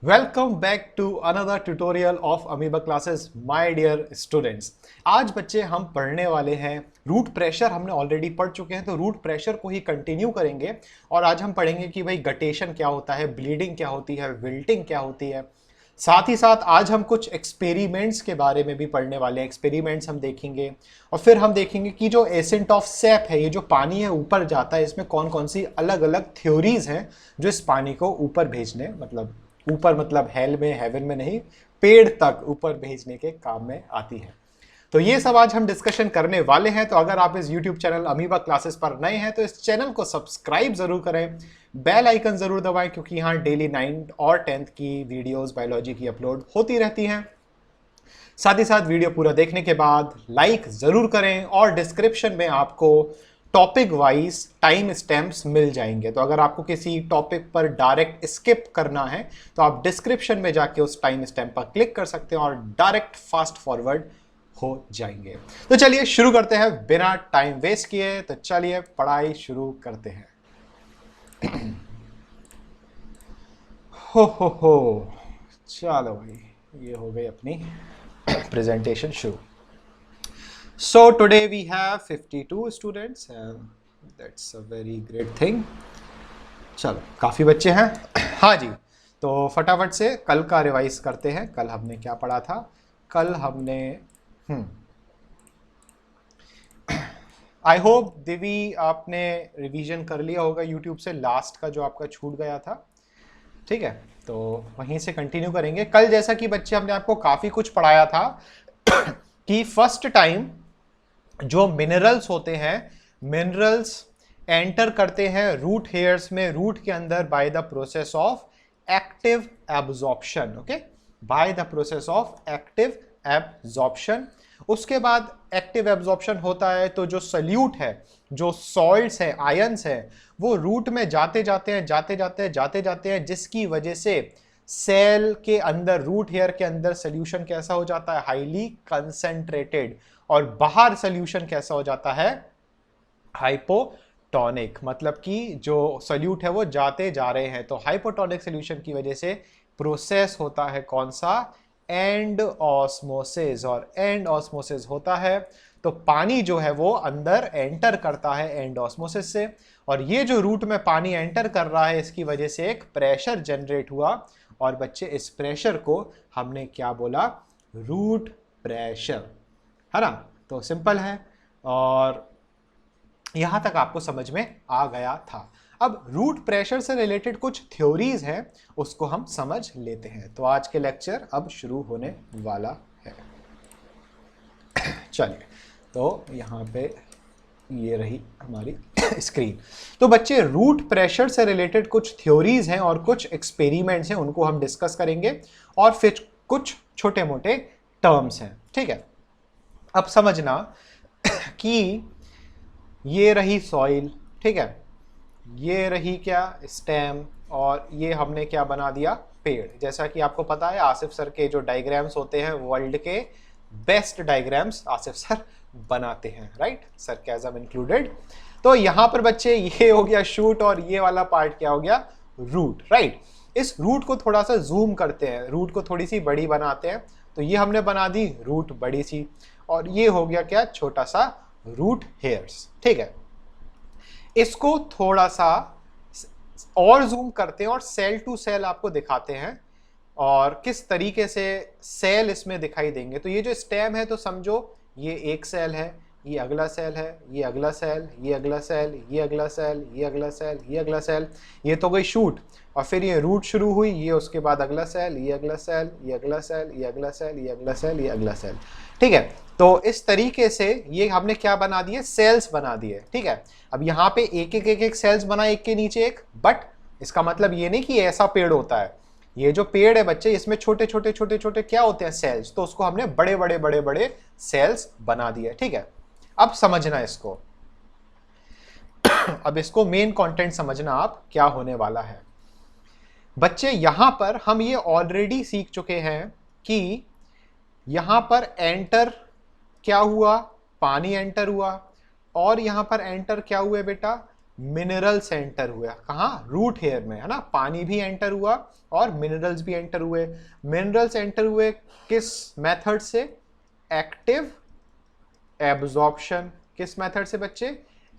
Welcome back to another tutorial of Amoeba classes my dear students. आज बच्चे हम पढ़ने वाले हैं रूट प्रेशर। हमने ऑलरेडी पढ़ चुके हैं तो रूट प्रेशर को ही कंटिन्यू करेंगे। और आज हम पढ़ेंगे कि भाई गटेशन क्या होता है, ब्लीडिंग क्या होती है, विल्टिंग क्या होती है। साथ ही साथ आज हम कुछ एक्सपेरिमेंट्स के बारे में भी पढ़ने वाले हैं। एक्सपेरिमेंट्स हम देखेंगे और फिर हम देखेंगे कि जो एसेंट ऑफ सैप है, ये जो पानी है ऊपर जाता है, इसमें कौन कौन सी अलग अलग थ्योरीज हैं जो इस पानी को ऊपर भेजने, मतलब ऊपर मतलब हेल में, हेवन में नहीं, पेड़ तक ऊपर भेजने के काम में आती है। तो ये सब आज हम डिस्कशन करने वाले हैं। तो अगर आप इस YouTube चैनल अमीबा क्लासेस पर नए हैं तो इस चैनल को सब्सक्राइब जरूर करें, बेल आइकन जरूर दबाएं, क्योंकि यहाँ डेली 9th और 10th की वीडियोस बायोलॉजी की अपलोड होती रहती हैं। साथ ही साथ वीडियो पूरा देखने के बाद लाइक जरूर करें और डिस्क्रिप्शन में आपको टॉपिक वाइज टाइम स्टैम्प्स मिल जाएंगे। तो अगर आपको किसी टॉपिक पर डायरेक्ट स्किप करना है तो आप डिस्क्रिप्शन में जाके उस टाइम स्टैम्प पर क्लिक कर सकते हैं और डायरेक्ट फास्ट फॉरवर्ड हो जाएंगे। तो चलिए शुरू करते हैं बिना टाइम वेस्ट किए। तो चलिए पढ़ाई शुरू करते हैं। हो चलो भाई, ये हो गई अपनी presentation शुरू। So today we have 52 students and that's a very great thing। चलो काफ़ी बच्चे हैं। हाँ जी, तो फटाफट से कल का रिवाइज करते हैं। कल हमने क्या पढ़ा था? कल हमने आई होप दिवी आपने रिवीजन कर लिया होगा यूट्यूब से, लास्ट का जो आपका छूट गया था। ठीक है, तो वहीं से कंटिन्यू करेंगे। कल जैसा कि बच्चे हमने आपको काफ़ी कुछ पढ़ाया था कि फर्स्ट टाइम जो मिनरल्स होते हैं, मिनरल्स एंटर करते हैं रूट हेयर्स में, रूट के अंदर by the process of active absorption. Okay, by the process of active absorption. उसके बाद एक्टिव एब्जॉर्प्शन होता है तो जो सल्यूट है, जो सॉल्ट्स है, आयंस है, वो रूट में जाते जाते हैं, जिसकी वजह से सेल के अंदर, रूट हेयर के अंदर सॉल्यूशन कैसा हो जाता है? Highly concentrated. और बाहर सॉल्यूशन कैसा हो जाता है? हाइपोटोनिक। मतलब कि जो सॉल्यूट है वो जाते जा रहे हैं। तो हाइपोटोनिक सॉल्यूशन की वजह से प्रोसेस होता है कौन सा? And osmosis. और एंड ऑस्मोसिस होता है तो पानी जो है वो अंदर एंटर करता है एंड ऑस्मोसिस से। और ये जो रूट में पानी एंटर कर रहा है, इसकी वजह से एक प्रेशर जनरेट हुआ। और बच्चे इस प्रेशर को हमने क्या बोला? रूट प्रेशर, है ना? तो सिंपल है और यहां तक आपको समझ में आ गया था। अब रूट प्रेशर से रिलेटेड कुछ थ्योरीज हैं, उसको हम समझ लेते हैं। तो आज के लेक्चर अब शुरू होने वाला है। चलिए, तो यहाँ पे ये रही हमारी स्क्रीन। तो बच्चे रूट प्रेशर से रिलेटेड कुछ थ्योरीज हैं और कुछ एक्सपेरिमेंट्स हैं, उनको हम डिस्कस करेंगे। और फिर कुछ छोटे मोटे टर्म्स हैं। ठीक है, अब समझना कि ये रही सॉइल, ठीक है, ये रही क्या? स्टेम। और ये हमने क्या बना दिया? पेड़। जैसा कि आपको पता है आसिफ सर के जो डायग्राम्स होते हैं, वर्ल्ड के बेस्ट डायग्राम्स आसिफ सर बनाते हैं, राइट, सरकाज़म इंक्लूडेड। तो यहां पर बच्चे ये हो गया शूट और ये वाला पार्ट क्या हो गया? Root, right. इस रूट को थोड़ा सा जूम करते हैं, रूट को थोड़ी सी बड़ी बनाते हैं। तो ये हमने बना दी रूट बड़ी सी, और ये हो गया क्या? छोटा सा रूट हेयर्स। ठीक है, इसको थोड़ा सा और जूम करते हैं और सेल टू सेल आपको दिखाते हैं और किस तरीके से सेल इसमें दिखाई देंगे। तो ये जो स्टेम है तो समझो ये एक सेल है, ये अगला सेल है, ये अगला सेल, ये अगला सेल, ये अगला सेल, ये अगला सेल, ये अगला सेल। ये तो गई शूट। और फिर ये रूट शुरू हुई, ये उसके बाद अगला सेल, ये अगला सेल, ये अगला सेल, ये अगला सेल, ये अगला सेल, ये अगला सेल। ठीक है, तो इस तरीके से ये हमने क्या बना दिए? सेल्स बना दिए। ठीक है, अब यहाँ पे एक सेल्स बना, एक के नीचे एक। बट इसका मतलब ये नहीं कि ऐसा पेड़ होता है। ये जो पेड़ है बच्चे, इसमें छोटे छोटे छोटे छोटे क्या होते हैं? सेल्स। तो उसको हमने बड़े बड़े बड़े बड़े सेल्स बना दिए। ठीक है, अब समझना इसको। अब इसको मेन कंटेंट समझना आप, क्या होने वाला है बच्चे। यहां पर हम ये ऑलरेडी सीख चुके हैं कि यहां पर एंटर क्या हुआ? पानी एंटर हुआ। और यहां पर एंटर क्या हुए बेटा? मिनरल्स एंटर हुआ। कहाँ? रूट हेयर में, है ना। पानी भी एंटर हुआ और मिनरल्स भी एंटर हुए। मिनरल्स एंटर हुए किस मेथड से? Active absorption. किस मेथड से बच्चे?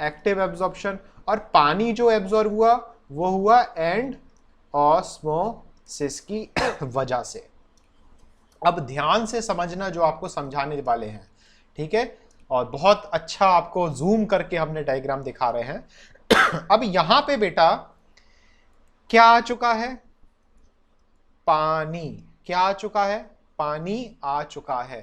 Active absorption. और पानी जो एब्जॉर्ब हुआ वो हुआ एंड ऑस्मोसिस की वजह से। अब ध्यान से समझना जो आपको समझाने वाले हैं, ठीक है। और बहुत अच्छा आपको जूम करके हमने डायग्राम दिखा रहे हैं। अब यहां पे बेटा क्या आ चुका है? पानी। क्या आ चुका है? पानी आ चुका है।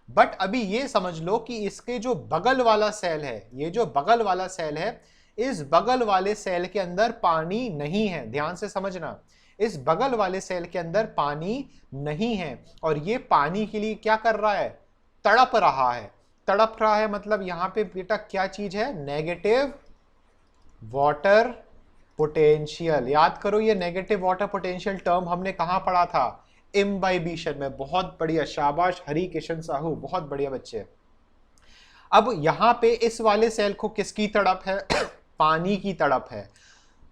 बट अभी ये समझ लो कि इसके जो बगल वाला सेल है, ये जो बगल वाला सेल है, इस बगल वाले सेल के अंदर पानी नहीं है। ध्यान से समझना, इस बगल वाले सेल के अंदर पानी नहीं है। और ये पानी के लिए क्या कर रहा है? तड़प रहा है। तड़प रहा है मतलब यहां पे बेटा क्या चीज है? Negative water potential. याद करो, ये नेगेटिव वाटर पोटेंशियल टर्म हमने कहां पढ़ा था? इम्बाइबिशन में। बहुत बढ़िया, शाबाश हरि किशन साहू, बहुत बढ़िया बच्चे। अब यहां पे इस वाले सेल को किसकी तड़प है? पानी की तड़प है।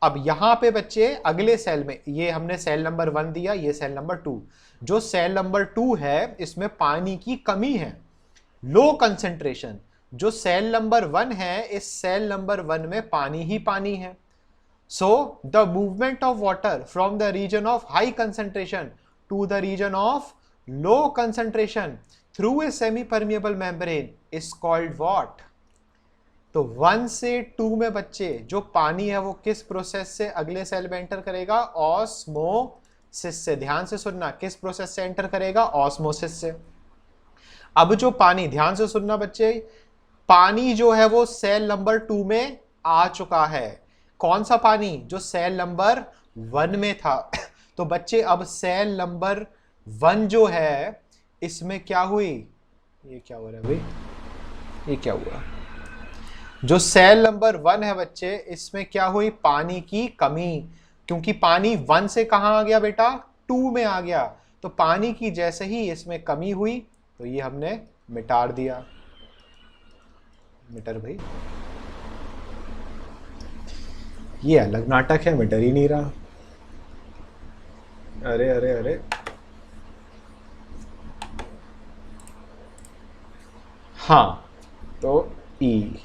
अब यहां पे बच्चे अगले सेल में, ये हमने सेल नंबर 1 दिया, ये सेल नंबर 2। जो सेल नंबर 2 है इसमें पानी की कमी है, लो कंसेंट्रेशन। जो सेल नंबर 1 है, इस सेल नंबर 1 में पानी ही पानी है। So the movement of water from the region of high concentration to the region of low concentration through a semi-permeable membrane is called what? तो 1 से 2 में बच्चे जो पानी है वो किस प्रोसेस से अगले सेल में एंटर करेगा? ऑस्मोसिस से। ध्यान से सुनना, किस प्रोसेस से एंटर करेगा? ऑस्मोसिस से। अब जो पानी, ध्यान से सुनना बच्चे, पानी जो है वो सेल नंबर 2 में आ चुका है। कौन सा पानी? जो सेल नंबर 1 में था। तो बच्चे अब सेल नंबर 1 जो है इसमें क्या हुई? ये क्या हो रहा है भाई? ये क्या हुआ? जो सेल नंबर 1 है बच्चे, इसमें क्या हुई? पानी की कमी। क्योंकि पानी 1 से कहां आ गया बेटा? 2 में आ गया। तो पानी की जैसे ही इसमें कमी हुई तो ये हमने मिटार दिया। मिटर भाई, ये अलग नाटक है, मैं डर ही नहीं रहा। अरे अरे अरे, हाँ, तो ई।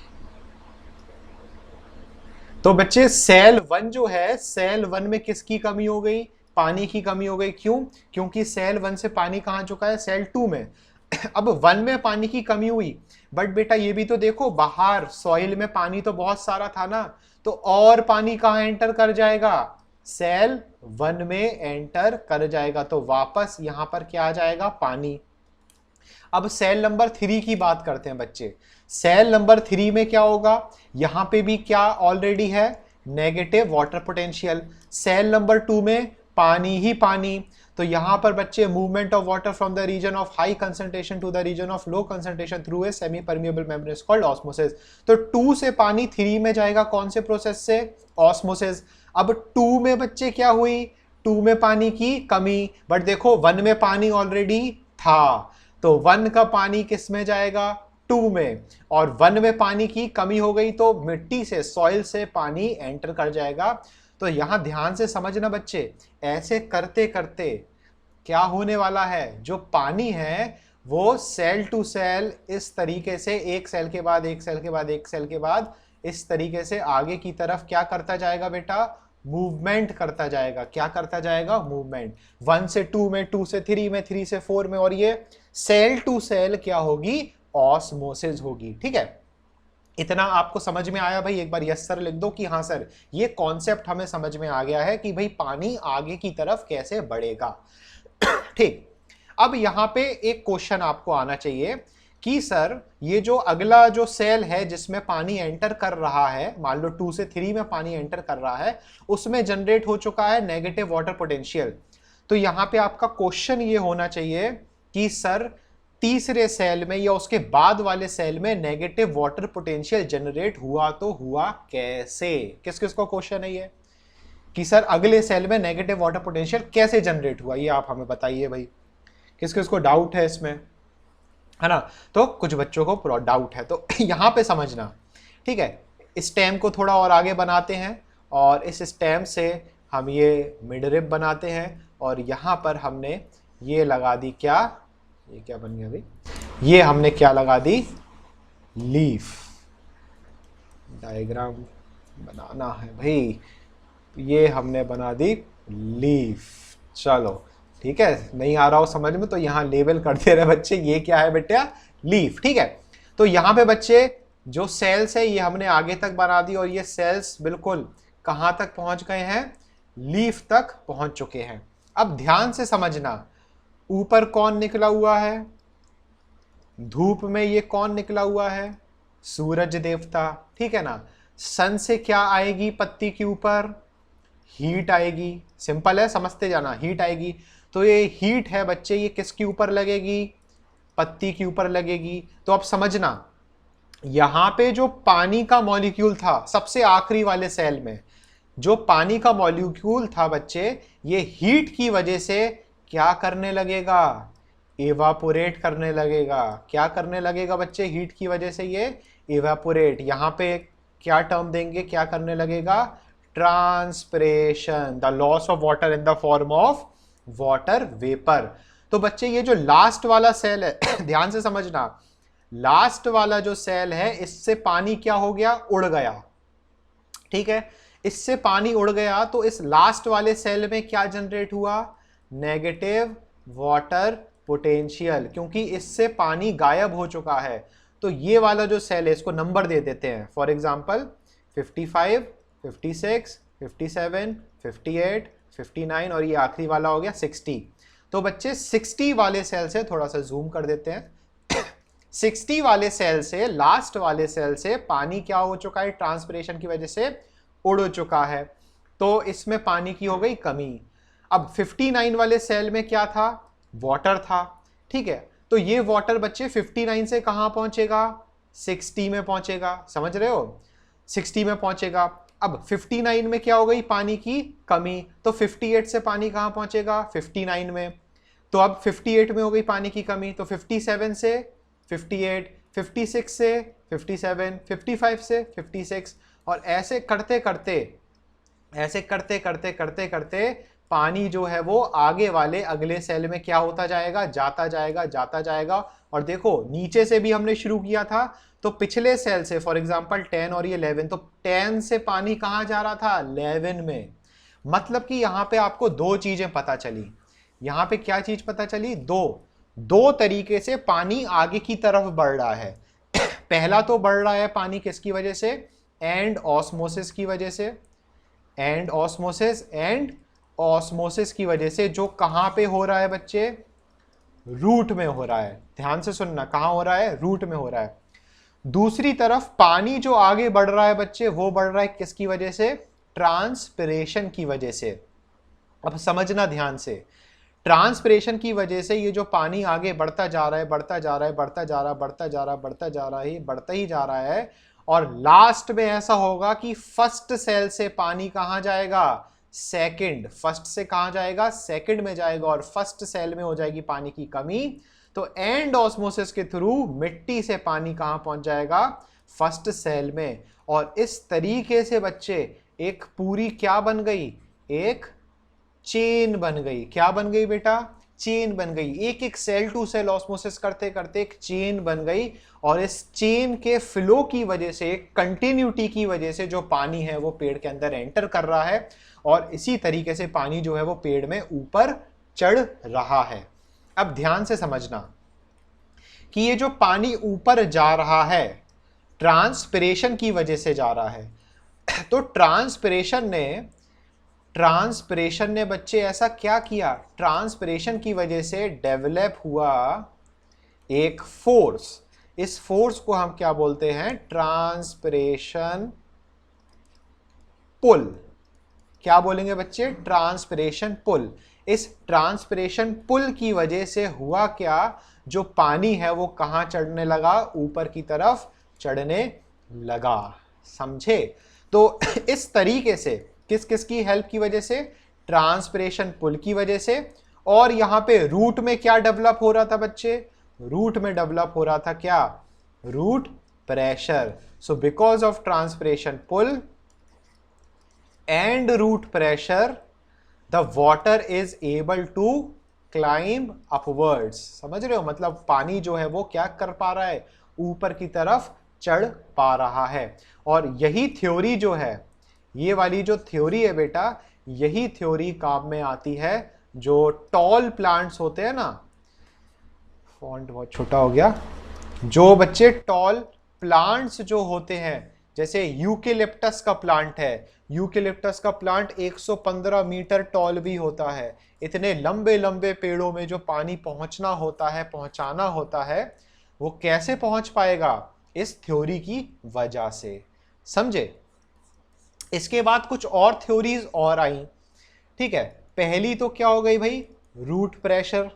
तो बच्चे सेल 1 जो है, सेल 1 में किसकी कमी हो गई? पानी की कमी हो गई। क्यों? क्योंकि सेल 1 से पानी कहां चुका है? सेल 2 में। अब 1 में पानी की कमी हुई, बट बेटा ये भी तो देखो, बाहर सॉइल में पानी तो बहुत सारा था ना, तो और पानी कहां एंटर कर जाएगा? सेल 1 में एंटर कर जाएगा। तो वापस यहां पर क्या आ जाएगा? पानी। अब सेल नंबर 3 की बात करते हैं बच्चे। सेल नंबर 3 में क्या होगा? यहां पे भी क्या ऑलरेडी है? Negative water potential. Cell number 2 में पानी ही पानी। तो यहां पर बच्चे movement of water from the region of high concentration to the region of low concentration through a semi permeable membrane is called osmosis. तो 2 से पानी 3 में जाएगा, कौन से प्रोसेस से? ऑस्मोसिस। अब 2 में बच्चे क्या हुई? 2 में पानी की कमी, बट देखो 1 में पानी ऑलरेडी था, तो 1 का पानी किस में जाएगा? 2 में। और 1 में पानी की कमी हो गई तो मिट्टी से, सॉइल से पानी एंटर कर जाएगा। तो यहां ध्यान से समझना बच्चे, ऐसे करते करते क्या होने वाला है? जो पानी है वो सेल टू सेल इस तरीके से, एक सेल के बाद एक सेल के बाद एक सेल के बाद इस तरीके से आगे की तरफ क्या करता जाएगा बेटा? मूवमेंट करता जाएगा। क्या करता जाएगा? मूवमेंट। 1 से 2 में, 2 से 3 में, 3 से 4 में, और ये सेल टू सेल क्या होगी? ऑस्मोसिस होगी। ठीक है, इतना आपको समझ में आया भाई? एक बार यस सर लिख दो कि हाँ सर, ये कॉन्सेप्ट हमें समझ में आ गया है कि भाई पानी आगे की तरफ कैसे बढ़ेगा। ठीक, अब यहां पे एक क्वेश्चन आपको आना चाहिए कि सर ये जो अगला जो सेल है जिसमें पानी एंटर कर रहा है, मान लो 2 से 3 में पानी एंटर कर रहा है, उसमें जनरेट हो चुका है नेगेटिव वाटर पोटेंशियल। तो यहां पे आपका क्वेश्चन ये होना चाहिए कि सर तीसरे सेल में या उसके बाद वाले सेल में नेगेटिव वाटर पोटेंशियल जनरेट हुआ तो हुआ कैसे? किस किस को क्वेश्चन है ये कि सर अगले सेल में नेगेटिव वाटर पोटेंशियल कैसे जनरेट हुआ? ये आप हमें बताइए भाई, किस किस को डाउट है इसमें, है ना? तो कुछ बच्चों को डाउट है, तो यहां पे समझना, ठीक है। स्टेम को थोड़ा और आगे बनाते हैं और इस स्टेम से हम ये मिड रिब बनाते हैं और यहाँ पर हमने ये लगा दी क्या, ये क्या बन गया भाई, ये हमने क्या लगा दी, लीफ। डायग्राम बनाना है भाई, ये हमने बना दी लीफ। चलो ठीक है, नहीं आ रहा हो समझ में तो यहाँ लेबल करते रहे बच्चे, ये क्या है बेटा, लीफ। ठीक है, तो यहाँ पे बच्चे जो सेल्स है ये हमने आगे तक बना दी और ये सेल्स बिल्कुल कहाँ तक पहुंच गए हैं, लीफ तक पहुंच चुके हैं। अब ध्यान से समझना, ऊपर कौन निकला हुआ है, धूप में ये कौन निकला हुआ है, सूरज देवता। ठीक है ना, सन से क्या आएगी पत्ती के ऊपर, हीट आएगी। सिंपल है, समझते जाना, हीट आएगी। तो ये हीट है बच्चे, ये किसके ऊपर लगेगी, पत्ती के ऊपर लगेगी। तो अब समझना, यहां पे जो पानी का मॉलिक्यूल था सबसे आखिरी वाले सेल में, जो पानी का मॉलिक्यूल था बच्चे, ये हीट की वजह से क्या करने लगेगा, इवापोरेट करने लगेगा। क्या करने लगेगा बच्चे, हीट की वजह से ये इवापोरेट। यहां पे क्या टर्म देंगे, क्या करने लगेगा, transpiration, the loss of water in the form of water vapour. तो बच्चे ये जो लास्ट वाला सेल है ध्यान से समझना, लास्ट वाला जो सेल है इससे पानी क्या हो गया, उड़ गया। ठीक है, इससे पानी उड़ गया तो इस लास्ट वाले सेल में क्या जनरेट हुआ, नेगेटिव वाटर पोटेंशियल, क्योंकि इससे पानी गायब हो चुका है। तो ये वाला जो सेल है इसको नंबर दे देते हैं, फॉर एग्जांपल 55, 56, 57, 58, 59 और ये आखिरी वाला हो गया 60। तो बच्चे 60 वाले सेल से थोड़ा सा जूम कर देते हैं 60 वाले सेल से, लास्ट वाले सेल से पानी क्या हो चुका है, ट्रांसपिरेशन की वजह से उड़ चुका है। तो इसमें पानी की हो गई कमी। अब 59 वाले सेल में क्या था, वाटर था। ठीक है, तो ये वाटर बच्चे 59 से कहां पहुंचेगा, 60 में पहुंचेगा। समझ रहे हो, 60 में पहुंचेगा। अब 59 में क्या हो गई, पानी की कमी। तो 58 से पानी कहां पहुंचेगा, 59 में। तो अब 58 में हो गई पानी की कमी, तो 57 से 58, 56 से 57, 55 से 56 और ऐसे करते करते पानी जो है वो आगे वाले अगले सेल में क्या होता जाएगा, जाता जाएगा। और देखो नीचे से भी हमने शुरू किया था, तो पिछले सेल से फॉर एग्जांपल 10 और ये 11, तो 10 से पानी कहां जा रहा था, 11 में। मतलब कि यहां पे आपको दो चीजें पता चली। यहां पे क्या चीज पता चली, दो तरीके से पानी आगे की तरफ बढ़ रहा है पहला तो बढ़ रहा है पानी किसकी वजह से, एंड ऑस्मोसिस की वजह से, एंड ऑस्मोसिस की वजह से, जो कहां पे हो रहा है बच्चे, रूट में हो रहा है। ध्यान से सुनना, कहां हो रहा है, रूट में हो रहा है। दूसरी तरफ पानी जो आगे बढ़ रहा है बच्चे, वो बढ़ रहा है किसकी वजह से, ट्रांसपिरेशन की वजह से। अब समझना ध्यान से, ट्रांसपिरेशन की वजह से ये जो पानी आगे बढ़ता जा रहा है, बढ़ता ही जा रहा है और लास्ट में ऐसा होगा कि फर्स्ट सेल से पानी कहां जाएगा, सेकंड। फर्स्ट से कहां जाएगा, सेकंड में जाएगा और फर्स्ट सेल में हो जाएगी पानी की कमी। तो एंड ऑस्मोसिस के थ्रू मिट्टी से पानी कहां पहुंच जाएगा, फर्स्ट सेल में। और इस तरीके से बच्चे एक पूरी क्या बन गई, एक चेन बन गई। क्या बन गई बेटा, चेन बन गई। एक एक सेल टू सेल ऑस्मोसिस करते करते एक चेन बन गई और इस चेन के फ्लो की वजह से, कंटिन्यूटी की वजह से जो पानी है वो पेड़ के अंदर एंटर कर रहा है और इसी तरीके से पानी जो है वो पेड़ में ऊपर चढ़ रहा है। अब ध्यान से समझना कि ये जो पानी ऊपर जा रहा है ट्रांसपिरेशन की वजह से जा रहा है। तो ट्रांसपिरेशन ने बच्चे ऐसा क्या किया, ट्रांसपिरेशन की वजह से डेवलप हुआ एक फोर्स। इस फोर्स को हम क्या बोलते हैं, ट्रांसपिरेशन पुल। क्या बोलेंगे बच्चे, ट्रांसपिरेशन पुल। इस ट्रांसपिरेशन पुल की वजह से हुआ क्या, जो पानी है वो कहां चढ़ने लगा, ऊपर की तरफ चढ़ने लगा। समझे। तो इस तरीके से किस किस की हेल्प की वजह से, ट्रांसपिरेशन पुल की वजह से। और यहां पे रूट में क्या डेवलप हो रहा था बच्चे, रूट में डेवलप हो रहा था क्या, root pressure. So because of transpiration pull and root pressure the water is able to climb upwards. समझ रहे हो, मतलब पानी जो है वो क्या कर पा रहा है, ऊपर की तरफ चढ़ पा रहा है। और यही थ्योरी जो है, ये वाली जो थ्योरी है बेटा, यही थ्योरी काम में आती है जो टॉल प्लांट्स होते हैं ना, फॉन्ट बहुत छोटा हो गया, जो बच्चे टॉल प्लांट्स जो होते हैं, जैसे यूकेलिप्टस का प्लांट है, यूकेलिप्टस का प्लांट 115 मीटर टॉल भी होता है। इतने लंबे लंबे पेड़ों में जो पानी पहुंचना होता है, पहुंचाना होता है, वो कैसे पहुंच पाएगा, इस थ्योरी की वजह से। समझे। इसके बाद कुछ और थ्योरीज और आई। ठीक है, पहली तो क्या हो गई भाई, रूट प्रेशर।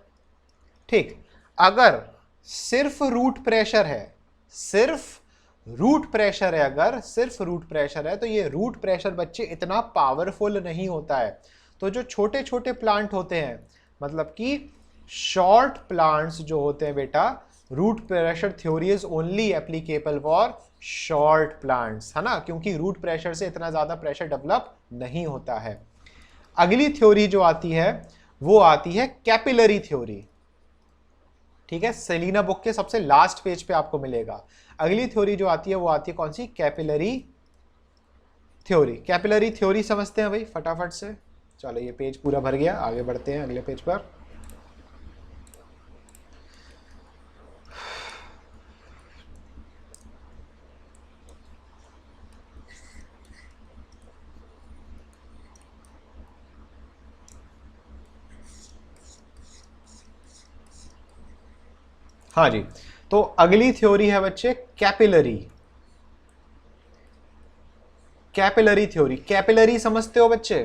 ठीक, अगर सिर्फ रूट प्रेशर है, सिर्फ रूट प्रेशर है, अगर सिर्फ रूट प्रेशर है, तो ये रूट प्रेशर बच्चे इतना पावरफुल नहीं होता है। तो जो छोटे छोटे प्लांट होते हैं, मतलब कि शॉर्ट प्लांट्स जो होते हैं बेटा, root pressure theory is only applicable for short plants, है ना, क्योंकि रूट प्रेशर से इतना ज्यादा प्रेशर डेवलप नहीं होता है। अगली थ्योरी जो आती है वो आती है कैपिलरी थ्योरी। ठीक है, सेलिना बुक के सबसे लास्ट पेज पे आपको मिलेगा। अगली थ्योरी जो आती है वो आती है कौन सी, कैपिलरी थ्योरी। कैपिलरी थ्योरी समझते हैं भाई फटाफट से। चलो ये पेज पूरा भर गया, आगे बढ़ते हैं अगले पेज पर। हाँ जी, तो अगली थ्योरी है बच्चे कैपिलरी। कैपिलरी थ्योरी, कैपिलरी समझते हो बच्चे,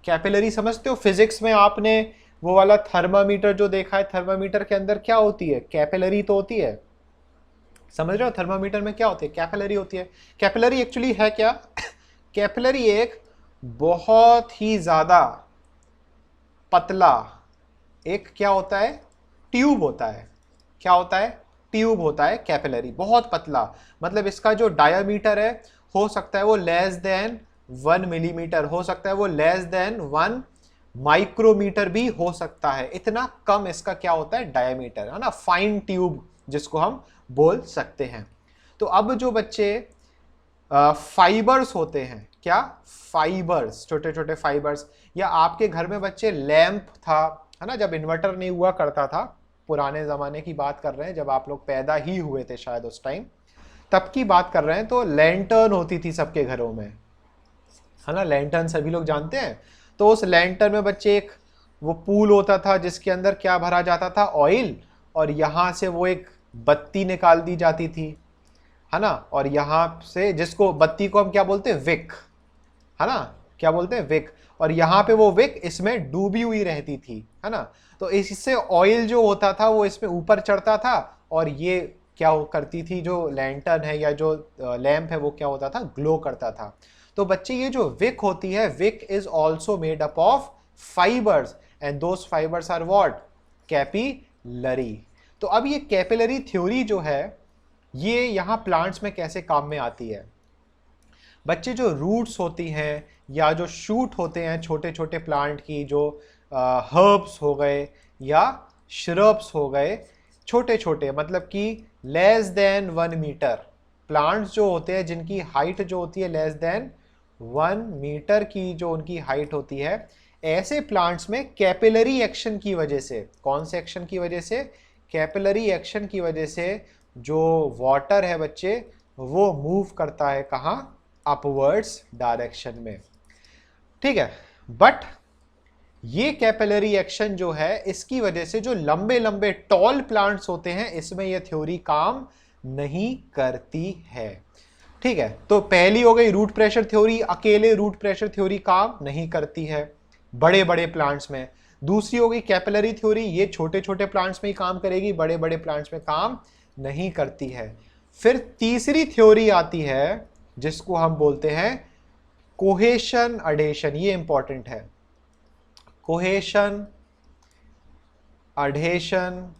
कैपिलरी समझते हो। फिजिक्स में आपने वो वाला थर्मामीटर जो देखा है, थर्मामीटर के अंदर क्या होती है, कैपिलरी तो होती है। समझ रहे हो, थर्मामीटर में क्या होती है, कैपिलरी होती है। कैपिलरी एक्चुअली है क्या, कैपिलरी एक बहुत ही ज्यादा पतला एक क्या होता है, ट्यूब होता है। क्या होता है, ट्यूब होता है कैपिलरी, बहुत पतला। मतलब इसका जो डायामीटर है, हो सकता है वो लेस देन 1 मिलीमीटर, हो सकता है वो लेस देन 1 माइक्रोमीटर भी हो सकता है। इतना कम इसका क्या होता है, डायामीटर, है ना, फाइन ट्यूब जिसको हम बोल सकते हैं। तो अब जो बच्चे फाइबर्स होते हैं, क्या, फाइबर्स, छोटे छोटे फाइबर्स, या आपके घर में बच्चे लैंप था, है ना, जब इन्वर्टर नहीं हुआ करता था, पुराने ज़माने की बात कर रहे हैं, जब आप लोग पैदा ही हुए थे शायद उस टाइम, तब की बात कर रहे हैं, तो लैंटर्न होती थी सबके घरों में, है ना, लैंटर्न सभी लोग जानते हैं। तो उस लैंटर्न में बच्चे एक वो पूल होता था जिसके अंदर क्या भरा जाता था, ऑयल, और यहाँ से वो एक बत्ती निकाल दी जाती थी, है ना, और यहाँ से जिसको बत्ती को हम क्या बोलते हैं, विक, है ना, क्या बोलते हैं, विक, और यहाँ पे वो विक इसमें डूबी हुई रहती थी, है ना। तो इससे ऑयल जो होता था वो इसमें ऊपर चढ़ता था, और ये क्या करती थी, जो लैंटर्न है या जो लैंप है वो क्या होता था, ग्लो करता था। तो बच्चे ये जो विक होती है, wick is also made up of fibres, and those fibres are what, capillary. तो अब ये कैपिलरी थ्योरी जो है, ये यहाँ प्लांट्स में कैसे काम में आती है। बच्चे जो रूट्स होती हैं या जो शूट होते हैं छोटे छोटे प्लांट की, जो हर्ब्स हो गए या श्रब्स हो गए, छोटे छोटे, मतलब कि लेस देन 1 मीटर प्लांट्स जो होते हैं, जिनकी हाइट जो होती है लेस देन 1 मीटर की जो उनकी हाइट होती है, ऐसे प्लांट्स में कैपिलरी एक्शन की वजह से, कौन से एक्शन की वजह से, कैपिलरी एक्शन की वजह से जो वाटर है बच्चे, वो मूव करता है कहाँ, अपवर्ड्स डायरेक्शन में। ठीक है, बट ये कैपिलरी एक्शन जो है, इसकी वजह से जो लंबे लंबे टॉल प्लांट्स होते हैं, इसमें यह थ्योरी काम नहीं करती है। ठीक है, तो पहली हो गई रूट प्रेशर थ्योरी, अकेले रूट प्रेशर थ्योरी काम नहीं करती है बड़े बड़े प्लांट्स में। दूसरी हो गई कैपिलरी थ्योरी, ये छोटे छोटे प्लांट्स में ही काम करेगी, बड़े बड़े प्लांट्स में काम नहीं करती है। फिर तीसरी थ्योरी आती है जिसको हम बोलते हैं कोहेशन अडेशन, ये इंपॉर्टेंट है, कोहेशन अडेशन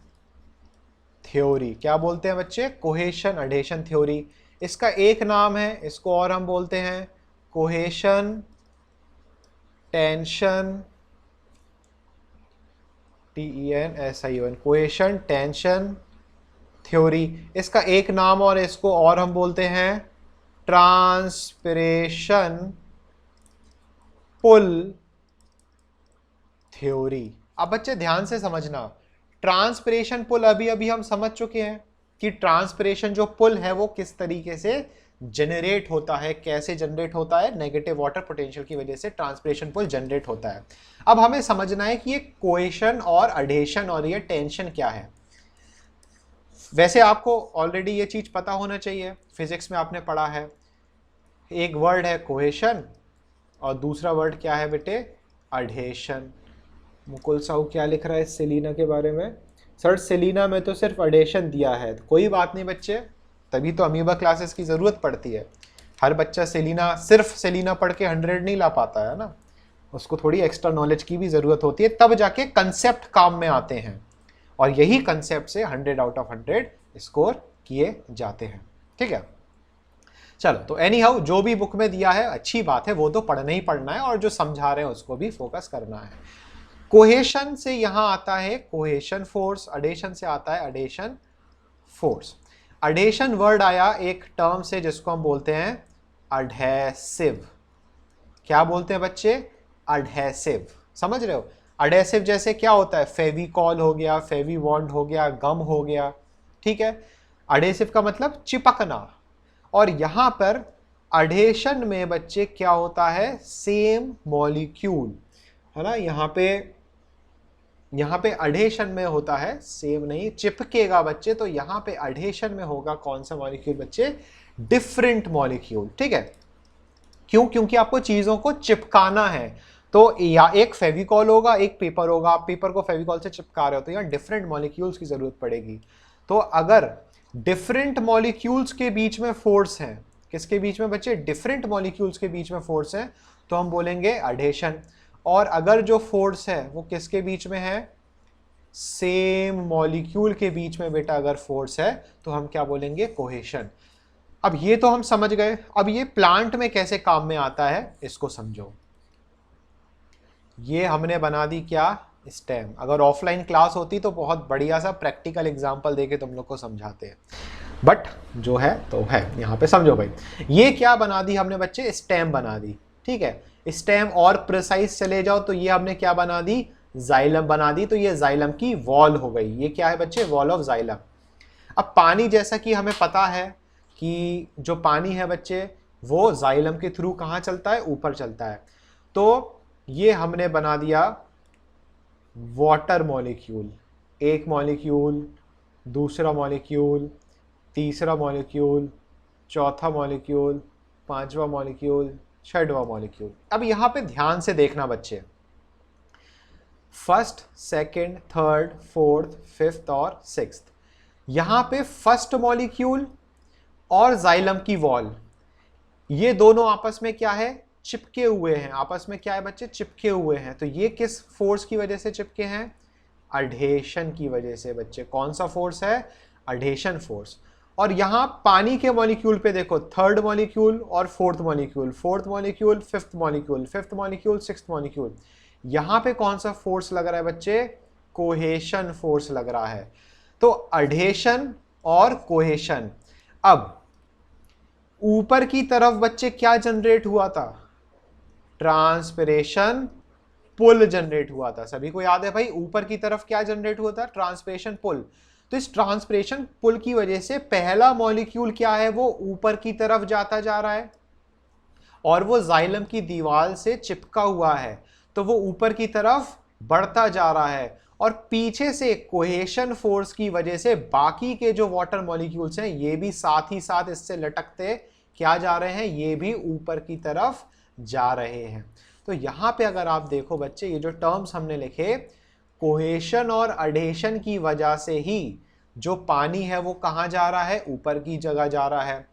थ्योरी। क्या बोलते हैं बच्चे, कोहेशन अडेशन थ्योरी। इसका एक नाम है, इसको और हम बोलते हैं cohesion tension, TENSION, cohesion tension theory. इसका एक नाम और इसको और हम बोलते हैं ट्रांसपिरेशन पुल थ्योरी। अब बच्चे ध्यान से समझना, ट्रांसपिरेशन पुल अभी अभी हम समझ चुके हैं कि ट्रांसपिरेशन जो पुल है वो किस तरीके से जनरेट होता है, कैसे जनरेट होता है, नेगेटिव वाटर पोटेंशियल की वजह से ट्रांसपिरेशन पुल जनरेट होता है। अब हमें समझना है कि ये कोहेशन और अडेशन और ये टेंशन क्या है। वैसे आपको ऑलरेडी ये चीज पता होना चाहिए, फिजिक्स में आपने पढ़ा है। एक वर्ड है कोहेशन और दूसरा वर्ड क्या है बेटे, अडेशन। मुकुल साहू क्या लिख रहा है सेलिना के बारे में? सर सेलिना में तो सिर्फ अडेशन दिया है। कोई बात नहीं बच्चे, तभी तो अमीबा क्लासेस की ज़रूरत पड़ती है। हर बच्चा सेलिना, सिर्फ सेलिना पढ़ के 100 नहीं ला पाता है ना, उसको थोड़ी एक्स्ट्रा नॉलेज की भी ज़रूरत होती है, तब जाके कंसेप्ट काम में आते हैं और यही कंसेप्ट से 100 आउट ऑफ 100 स्कोर किए जाते हैं। ठीक है, चलो तो एनी हाउ जो भी बुक में दिया है अच्छी बात है, वो तो पढ़ना ही पढ़ना है और जो समझा रहे हैं उसको भी फोकस करना है। कोहेशन से यहां आता है कोहेशन फोर्स, अडेशन से आता है अडेशन फोर्स। अडेशन वर्ड आया एक टर्म से जिसको हम बोलते हैं अडहेसिव। क्या बोलते हैं बच्चे? अडहेसिव। समझ रहे हो? अडहेसिव जैसे क्या होता है, फेविकॉल हो गया, फेविबॉन्ड हो गया, गम हो गया। ठीक है, अडहेसिव का मतलब चिपकना। और यहां पर अडेशन में बच्चे क्या होता है, सेम मॉलिक्यूल है ना। यहाँ पे अडेशन में होता है सेम नहीं, चिपकेगा बच्चे, तो यहाँ पे अडेशन में होगा कौन सा मॉलिक्यूल बच्चे, डिफरेंट मॉलिक्यूल। ठीक है, क्यों? क्योंकि आपको चीजों को चिपकाना है। तो या एक फेविकॉल होगा, एक पेपर होगा, आप पेपर को फेविकॉल से चिपका रहे हो तो यहाँ डिफरेंट मॉलिक्यूल्स की जरूरत पड़ेगी। तो अगर डिफरेंट मॉलिक्यूल्स के बीच में फोर्स है, किसके बीच में बच्चे, डिफरेंट मॉलिक्यूल्स के बीच में फोर्स है, तो हम बोलेंगे अडेशन। और अगर जो फोर्स है वो किसके बीच में है, सेम मॉलिक्यूल के बीच में बेटा अगर फोर्स है तो हम क्या बोलेंगे, कोहेशन। अब ये तो हम समझ गए। अब ये प्लांट में कैसे काम में आता है इसको समझो। ये हमने बना दी क्या, स्टेम। अगर ऑफलाइन क्लास होती तो बहुत बढ़िया सा प्रैक्टिकल एग्जांपल देके तुम लोग को समझाते हैं, बट जो है तो है। यहाँ पे समझो भाई, ये क्या बना दी हमने बच्चे, स्टेम बना दी। ठीक है, स्टेम और प्रिसाइज चले जाओ तो ये हमने क्या बना दी, जाइलम बना दी। तो ये जाइलम की वॉल हो गई। ये क्या है बच्चे, वॉल ऑफ जाइलम। अब पानी, जैसा कि हमें पता है कि जो पानी है बच्चे वो जाइलम के थ्रू कहाँ चलता है, ऊपर चलता है। तो ये हमने बना दिया वाटर मॉलिक्यूल। एक मॉलिक्यूल, दूसरा मॉलिक्यूल, तीसरा मॉलिक्यूल, चौथा मॉलिक्यूल, पांचवा मॉलिक्यूल, छठवां मॉलिक्यूल। अब यहां पे ध्यान से देखना बच्चे, first, second, third, fourth, fifth और सिक्स्थ। यहां पे फर्स्ट मॉलिक्यूल और जाइलम की वॉल, ये दोनों आपस में क्या है, चिपके हुए हैं। आपस में क्या है बच्चे, चिपके हुए हैं। तो ये किस फोर्स की वजह से चिपके हैं, अडेशन की वजह से बच्चे। कौन सा फोर्स है, अडेशन फोर्स। और यहां पानी के मॉलिक्यूल पे देखो, थर्ड मॉलिक्यूल और fourth molecule, fourth molecule, fifth molecule, fifth molecule, sixth molecule. यहां पे कौन सा फोर्स लग रहा है बच्चे, कोहेशन फोर्स लग रहा है। तो अडेशन और कोहेशन। अब ऊपर की तरफ बच्चे क्या जनरेट हुआ था, ट्रांसपिरेशन पुल जनरेट हुआ था। सभी को याद है भाई, ऊपर की तरफ क्या जनरेट हुआ था, ट्रांसपिरेशन पुल। तो इस ट्रांसपिरेशन पुल की वजह से पहला मॉलिक्यूल क्या है, वो ऊपर की तरफ जाता जा रहा है और वो जाइलम की दीवार से चिपका हुआ है, तो वो ऊपर की तरफ बढ़ता जा रहा है। और पीछे से कोहेशन फोर्स की वजह से बाकी के जो वाटर मॉलिक्यूल्स हैं ये भी साथ ही साथ इससे लटकते क्या जा रहे हैं, ये भी ऊपर की तरफ जा रहे हैं। तो यहां पे अगर आप देखो बच्चे, ये जो टर्म्स हमने लिखे, कोहेशन और अडेशन की वजह से ही जो पानी है वो कहां जा रहा है, ऊपर की जगह जा रहा है।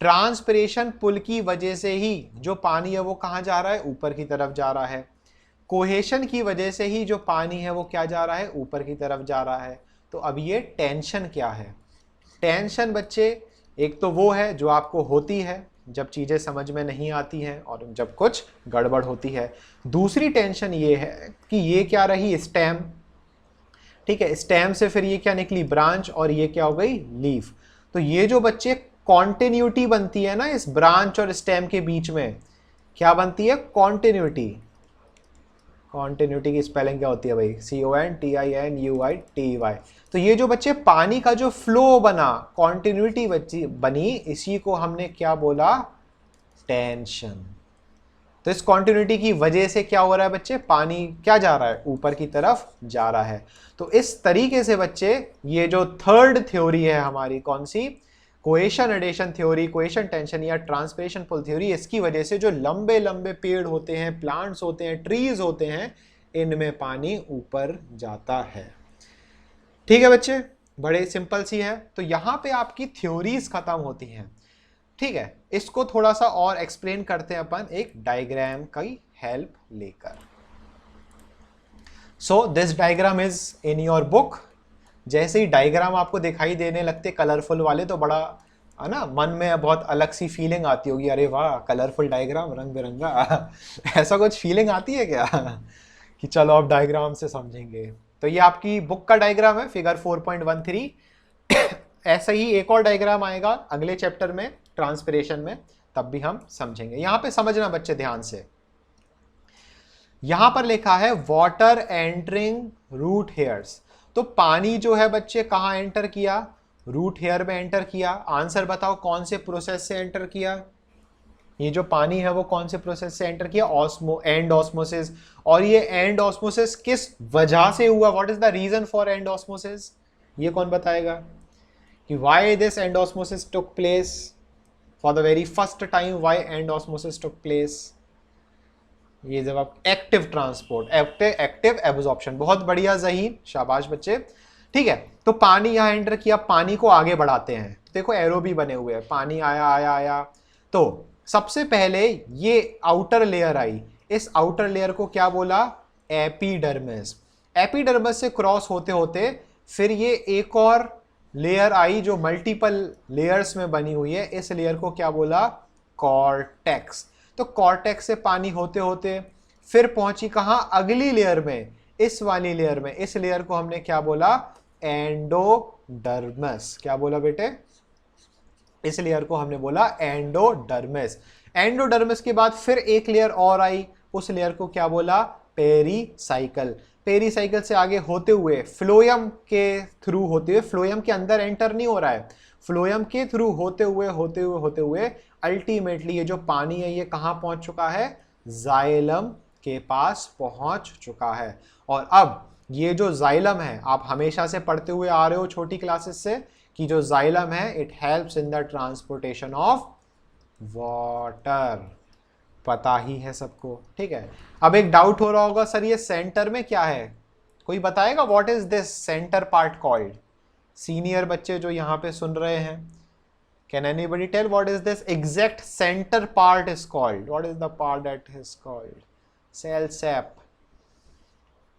ट्रांसपिरेशन पुल की वजह से ही जो पानी है वो कहां जा रहा है, ऊपर की तरफ जा रहा है। कोहेशन की वजह से ही जो पानी है वो क्या जा रहा है, ऊपर की तरफ जा रहा है। तो अब ये टेंशन क्या है, टेंशन बच्चे एक तो वो है जो आपको होती है जब चीज़ें समझ में नहीं आती हैं और जब कुछ गड़बड़ होती है। दूसरी टेंशन ये है कि ये क्या रही, स्टेम, ठीक है, स्टेम से फिर ये क्या निकली, ब्रांच, और ये क्या हो गई, लीफ। तो ये जो बच्चे कॉन्टिन्यूटी बनती है ना इस ब्रांच और स्टेम के बीच में, क्या बनती है, कॉन्टिन्यूटी। कॉन्टिन्यूटी की स्पेलिंग क्या होती है भाई, CONTINUITY। तो ये जो बच्चे पानी का जो फ्लो बना, कॉन्टिन्यूटी बनी, इसी को हमने क्या बोला, टेंशन। तो इस कॉन्टिन्यूटी की वजह से क्या हो रहा है बच्चे, पानी क्या जा रहा है, ऊपर की तरफ जा रहा है। तो इस तरीके से बच्चे ये जो थर्ड थ्योरी है हमारी, कौन सी, cohesion adhesion theory, cohesion tension या ट्रांसपिरेशन पुल थ्योरी, इसकी वजह से जो लंबे लंबे पेड़ होते हैं, प्लांट्स होते हैं, ट्रीज होते हैं, इनमें पानी ऊपर जाता है। ठीक है बच्चे, बड़े सिंपल सी है। तो यहां पे आपकी थ्योरीज खत्म होती हैं। ठीक है, इसको थोड़ा सा और एक्सप्लेन करते हैं अपन एक डायग्राम की हेल्प लेकर। So this diagram is in your book. जैसे ही डायग्राम आपको दिखाई देने लगते कलरफुल वाले, तो बड़ा है ना, मन में बहुत अलग सी फीलिंग आती होगी, अरे वाह कलरफुल डायग्राम, रंग बिरंगा ऐसा कुछ फीलिंग आती है क्या कि चलो अब डायग्राम से समझेंगे। तो ये आपकी बुक का डायग्राम है, फिगर 4.13। ऐसा ही एक और डायग्राम आएगा अगले चैप्टर में, ट्रांसपिरेशन में, तब भी हम समझेंगे। यहां पे समझना बच्चे ध्यान से, यहां पर लिखा है वाटर एंटरिंग रूट हेयर्स। तो पानी जो है बच्चे कहां एंटर किया, रूट हेयर में एंटर किया। आंसर बताओ कौन से प्रोसेस से एंटर किया, ये जो पानी है वो कौन से प्रोसेस से एंटर किया, एंड ऑस्मोसिस। और ये एंड ऑस्मोसिस किस वजह से हुआ, what is the reason for endosmosis, ये कौन बताएगा कि why this endosmosis took place for the very first time, why endosmosis took place. ये जवाब एक्टिव ट्रांसपोर्ट, एक्टिव एब्जॉर्प्शन। बहुत बढ़िया ज़हीन, शाबाश बच्चे। ठीक है, तो पानी यहाँ एंटर किया, पानी को आगे बढ़ाते हैं। देखो एरो भी बने हुए हैं, पानी आया आया आया। तो सबसे पहले ये आउटर लेयर आई, इस आउटर लेयर को क्या बोला, एपिडर्मिस। एपिडर्मिस से क्रॉस होते होते फिर ये एक और लेयर आई जो मल्टीपल लेयर्स में बनी हुई है, इस लेयर को क्या बोला, कॉर्टेक्स। तो कॉर्टेक्स से पानी होते होते फिर पहुंची कहां, अगली लेयर में, इस वाली लेयर में। इस लेयर को हमने क्या बोला, एंडोडर्मिस। क्या बोला बेटे, इस लेयर को हमने बोला एंडोडर्मिस। एंडोडर्मिस के बाद फिर एक लेयर और आई, उस लेयर को क्या बोला, पेरीसाइकल। पेरीसाइकल से आगे होते हुए फ्लोएम के थ्रू होते हुए, फ्लोएम के अंदर एंटर नहीं हो रहा है, फ्लोएम के थ्रू होते हुए अल्टीमेटली ये जो पानी है ये कहां पहुंच चुका है, जाइलम के पास पहुंच चुका है। और अब ये जो जाइलम है, आप हमेशा से पढ़ते हुए आ रहे हो छोटी क्लासेस से, कि जो जाइलम है it helps in the transportation of water, पता ही है सबको। ठीक है, अब एक डाउट हो रहा होगा, सर ये सेंटर में क्या है, कोई बताएगा what is this centre part called. Senior बच्चे जो यहाँ पे सुन रहे हैं, can anybody tell what is this exact centre part is called, what is the part that is called, cell sap.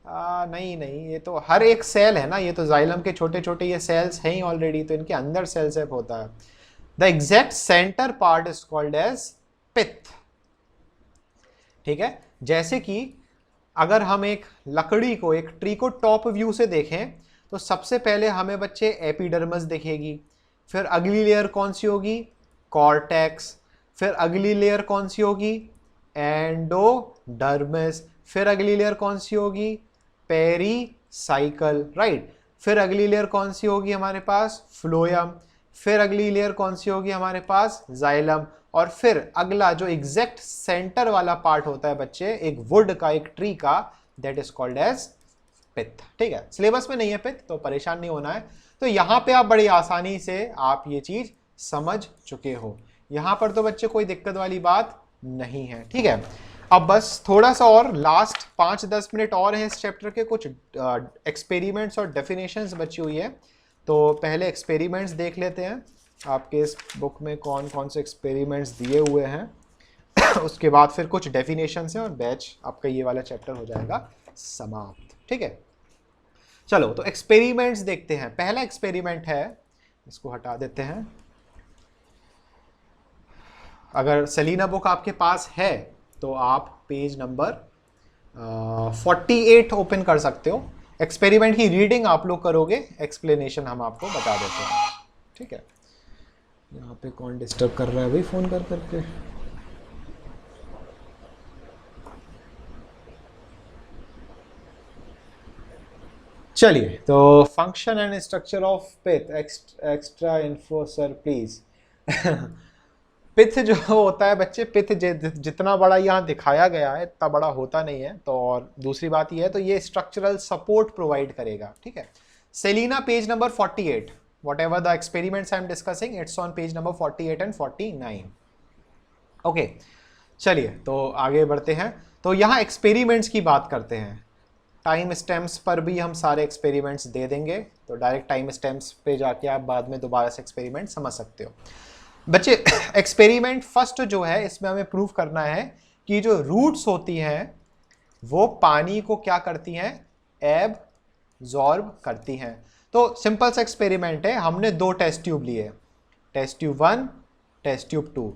नहीं नहीं, ये तो हर एक सेल है ना, ये तो जाइलम के छोटे छोटे ये सेल्स हैं ही ऑलरेडी, तो इनके अंदर सेल सेप होता है। The exact centre part is called as pith. ठीक है, जैसे कि अगर हम एक लकड़ी को, एक ट्री को टॉप व्यू से देखें, तो सबसे पहले हमें बच्चे एपिडर्मिस दिखेगी, फिर अगली लेयर कौन सी होगी, कॉर्टेक्स, फिर अगली लेयर कौन सी होगी, एंडोडर्मिस, फिर अगली लेयर कौन सी होगी, पेरीसाइकल, राइट। फिर अगली लेयर कौन सी होगी हमारे पास, फ्लोएम, फिर अगली लेयर कौन सी होगी हमारे पास, जाइलम, और फिर अगला जो एग्जैक्ट सेंटर वाला पार्ट होता है बच्चे, एक वुड का, एक ट्री का, that is called as pith. ठीक है, सिलेबस में नहीं है पित्त, तो परेशान नहीं होना है। तो यहां पे आप बड़ी आसानी से आप ये चीज समझ चुके हो, यहां पर तो बच्चे कोई दिक्कत वाली बात नहीं है। ठीक है, अब बस थोड़ा सा और लास्ट 5-10 मिनट और हैं इस चैप्टर के, कुछ एक्सपेरिमेंट्स और डेफिनेशंस बची हुई है। तो पहले एक्सपेरिमेंट्स देख लेते हैं, आपके इस बुक में कौन कौन से एक्सपेरिमेंट्स दिए हुए हैं उसके बाद फिर कुछ डेफिनेशंस हैं और बैच आपका ये वाला चैप्टर हो जाएगा समाप्त। ठीक है, चलो तो एक्सपेरिमेंट्स देखते हैं। पहला एक्सपेरिमेंट है, इसको हटा देते हैं, अगर सेलिना बुक आपके पास है तो आप पेज नंबर 48 ओपन कर सकते हो। एक्सपेरिमेंट की रीडिंग आप लोग करोगे, एक्सप्लेनेशन हम आपको बता देते हैं। ठीक है, यहाँ पे कौन डिस्टर्ब कर रहा है भाई फ़ोन कर करके? चलिए, तो function and structure of pith, extra info sir please. Pith जो होता है बच्चे, पिथ जितना बड़ा यहाँ दिखाया गया है इतना बड़ा होता नहीं है। तो और दूसरी बात ये है, तो ये स्ट्रक्चरल सपोर्ट प्रोवाइड करेगा। ठीक है, Selina page number 48, whatever the experiments I am discussing it's on page number 48 and 49। Okay, चलिए तो आगे बढ़ते हैं। तो यहाँ एक्सपेरिमेंट्स की बात करते हैं। टाइम स्टैम्प्स पर भी हम सारे एक्सपेरिमेंट्स दे देंगे, तो डायरेक्ट टाइम स्टैम्प्स पे जाके आप बाद में दोबारा से एक्सपेरिमेंट समझ सकते हो। बच्चे, एक्सपेरिमेंट फर्स्ट जो है इसमें हमें प्रूव करना है कि जो रूट्स होती हैं वो पानी को क्या करती हैं, एब्जॉर्ब करती हैं। तो सिंपल सा एक्सपेरिमेंट है, हमने दो टेस्ट ट्यूब लिए, टेस्ट ट्यूब 1, टेस्ट ट्यूब 2।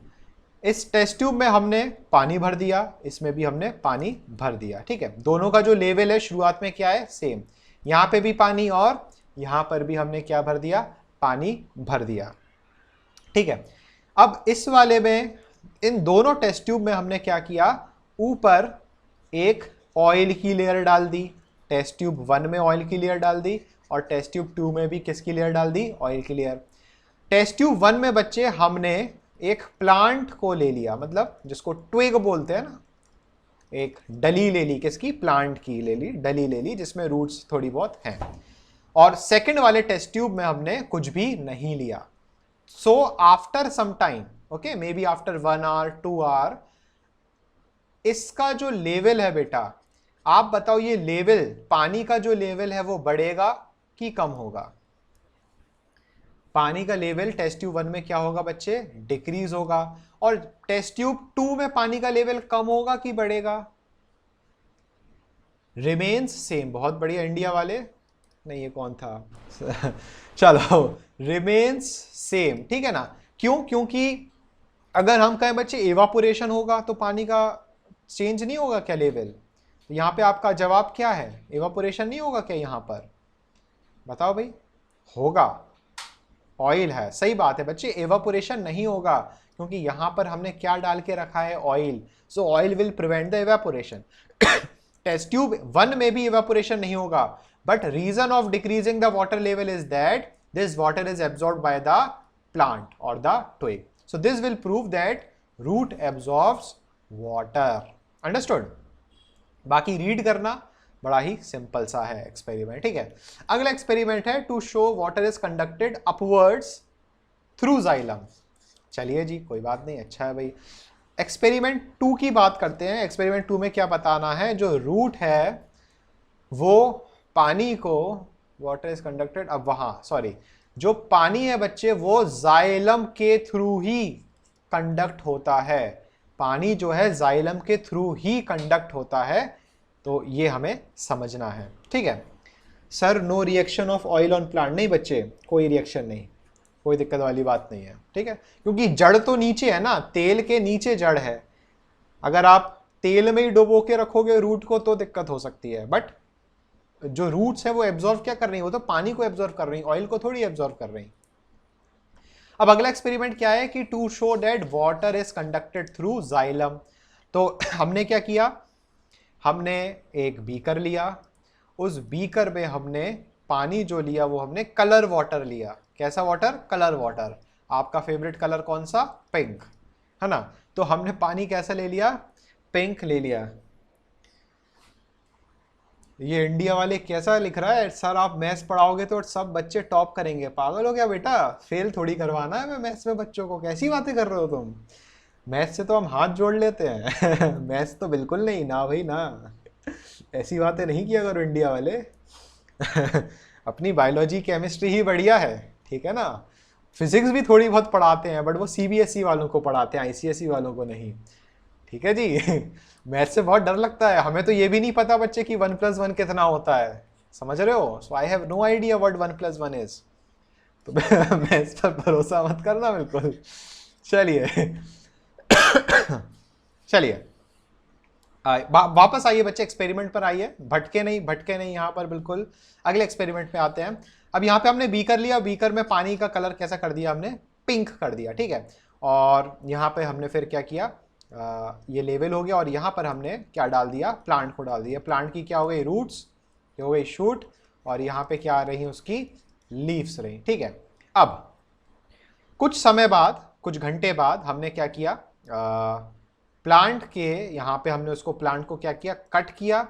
इस टेस्ट ट्यूब में हमने पानी भर दिया, इसमें भी हमने पानी भर दिया। ठीक है, दोनों का जो लेवल है शुरुआत में क्या है, सेम। यहाँ पे भी पानी और यहाँ पर भी हमने क्या भर दिया, पानी भर दिया। ठीक है, अब इस वाले में इन दोनों टेस्ट ट्यूब में हमने क्या किया, ऊपर एक ऑयल की लेयर डाल दी, टेस्ट ट्यूब 1 में ऑयल की लेयर डाल दी और टेस्ट ट्यूब 2 में भी किसकी लेयर डाल दी, ऑयल की लेयर। टेस्ट ट्यूब 1 में बच्चे हमने एक प्लांट को ले लिया, मतलब जिसको ट्विग बोलते हैं ना, एक डली ले ली, किसकी, प्लांट की ले ली, डली ले ली जिसमें रूट्स थोड़ी बहुत हैं। और सेकंड वाले टेस्ट ट्यूब में हमने कुछ भी नहीं लिया। So after some time, okay, maybe after 1 hour 2 hour, इसका जो लेवल है बेटा, आप बताओ ये लेवल, पानी का जो लेवल है वो बढ़ेगा कि कम होगा? पानी का लेवल टेस्ट ट्यूब 1 में क्या होगा बच्चे, डिक्रीज होगा। और टेस्ट ट्यूब 2 में पानी का लेवल कम होगा कि बढ़ेगा? Remains same. बहुत बढ़िया इंडिया वाले, नहीं ये कौन था चलो, रिमेन्स सेम। ठीक है ना, क्यों? क्योंकि अगर हम कहें बच्चे इवापोरेशन होगा तो पानी का चेंज नहीं होगा क्या लेवल? तो यहाँ पे आपका जवाब क्या है, इवापोरेशन नहीं होगा क्या यहाँ पर? बताओ भाई, होगा। ऑयल है, सही बात है बच्चे, एवापोरेशन नहीं होगा क्योंकि यहां पर हमने क्या डाल के रखा है, oil. So oil will prevent the evaporation. Test tube 1 में भी एवापोरेशन नहीं होगा, but reason of decreasing the water level is that this water is absorbed by the plant और the twig. So this will prove that root absorbs water. Understood? बाकी read करना बड़ा ही simple सा है एक्सपेरिमेंट। ठीक है, अगला एक्सपेरिमेंट है to show water is conducted upwards through xylem. चलिए जी, कोई बात नहीं, अच्छा है भाई। एक्सपेरिमेंट 2 की बात करते हैं। एक्सपेरिमेंट 2 में क्या बताना है, जो रूट है वो पानी को, वाटर इज कंडक्टेड, अब वहां सॉरी, जो पानी है बच्चे वो जाइलम के थ्रू ही कंडक्ट होता है। पानी जो है जाइलम के थ्रू ही कंडक्ट होता है, तो ये हमें समझना है। ठीक है sir, no reaction of oil on plant, नहीं बच्चे, कोई रिएक्शन नहीं, कोई दिक्कत वाली बात नहीं है। ठीक है, क्योंकि जड़ तो नीचे है ना, तेल के नीचे जड़ है। अगर आप तेल में ही डुबो के रखोगे रूट को तो दिक्कत हो सकती है, बट जो रूट्स है वो एब्जॉर्व क्या कर रही है, वो तो पानी को एब्जॉर्व कर रही है, ऑयल को थोड़ी एब्जॉर्व कर रही है। अब अगला एक्सपेरिमेंट क्या है कि to show that water is conducted through xylem. तो हमने क्या किया, हमने एक बीकर लिया, उस बीकर में हमने पानी जो लिया वो हमने कलर वाटर लिया। कैसा वाटर, कलर वाटर। आपका फेवरेट कलर कौन सा, पिंक, है ना। तो हमने पानी कैसा ले लिया, पिंक ले लिया। ये इंडिया वाले कैसा लिख रहा है, सर आप मैथ्स पढ़ाओगे तो सब बच्चे टॉप करेंगे। पागल हो गया बेटा, फेल थोड़ी करवाना है मैं मैथ्स में बच्चों को, कैसी बातें कर रहे हो तुम। मैथ्स से तो हम हाथ जोड़ लेते हैं मैथ्स तो बिल्कुल नहीं ना भाई ना, ऐसी बातें नहीं किया करो इंडिया वाले अपनी बायोलॉजी केमिस्ट्री ही बढ़िया है, ठीक है ना। फिजिक्स भी थोड़ी बहुत पढ़ाते हैं, बट वो सीबीएसई वालों को पढ़ाते हैं, आईसीएसई वालों को नहीं, ठीक है जी मैथ्स से बहुत डर लगता है हमें, तो ये भी नहीं पता बच्चे कि 1+1 कितना होता है, समझ रहे हो। So I have no idea what 1+1 is. तो मैथ्स पर भरोसा मत करना बिल्कुल। चलिए चलिए वापस आइए बच्चे, एक्सपेरिमेंट पर आइए, भटके नहीं यहां पर बिल्कुल। अगले एक्सपेरिमेंट पे आते हैं। अब यहां पे हमने बीकर लिया, बीकर में पानी का कलर कैसा कर दिया हमने, पिंक कर दिया, ठीक है। और यहां पे हमने फिर क्या किया, ये लेवल हो गया, और यहां पर हमने क्या डाल दिया, प्लांट को डाल दिया। प्लांट की क्या हो गई, रूट्स, ये हो गई शूट, और यहां पे क्या रही उसकी, लीव्स रही, ठीक है। अब कुछ समय बाद, कुछ घंटे बाद हमने क्या किया, प्लांट के यहां पे हमने उसको, प्लांट को क्या किया, कट किया,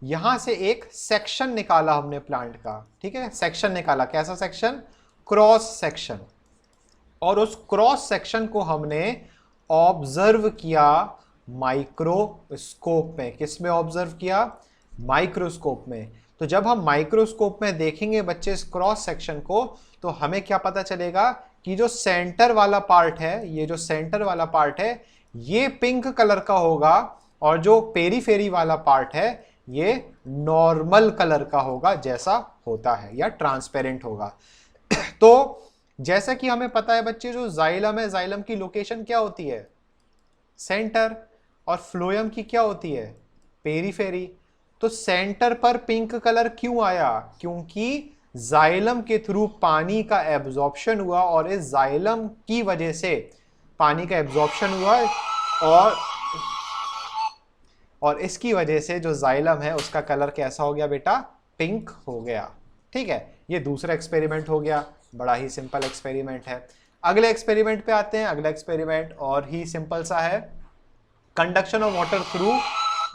यहां से एक सेक्शन निकाला हमने प्लांट का, ठीक है। सेक्शन निकाला, कैसा सेक्शन, क्रॉस सेक्शन। और उस क्रॉस सेक्शन को हमने ऑब्जर्व किया माइक्रोस्कोप में। किस में ऑब्जर्व किया, माइक्रोस्कोप में। तो जब हम माइक्रोस्कोप में देखेंगे बच्चे इस क्रॉस सेक्शन को, तो हमें क्या पता चलेगा कि जो सेंटर वाला पार्ट है, ये जो सेंटर वाला पार्ट है ये पिंक कलर का होगा, और जो पेरीफेरी वाला पार्ट है ये नॉर्मल कलर का होगा, जैसा होता है, या ट्रांसपेरेंट होगा। तो जैसा कि हमें पता है बच्चे, जो जाइलम है, जाइलम की लोकेशन क्या होती है, सेंटर, और फ्लोएम की क्या होती है, पेरीफेरी। तो सेंटर पर पिंक कलर क्यों आया, क्योंकि जाइलम के थ्रू पानी का एब्जॉर्प्शन हुआ, और इस जाइलम की वजह से पानी का एब्जॉर्प्शन हुआ, और इसकी वजह से जो जाइलम है उसका कलर कैसा हो गया बेटा, पिंक हो गया, ठीक है। ये दूसरा एक्सपेरिमेंट हो गया, बड़ा ही सिंपल एक्सपेरिमेंट है। अगले एक्सपेरिमेंट पे आते हैं। अगला एक्सपेरिमेंट और ही सिंपल सा है, conduction of water through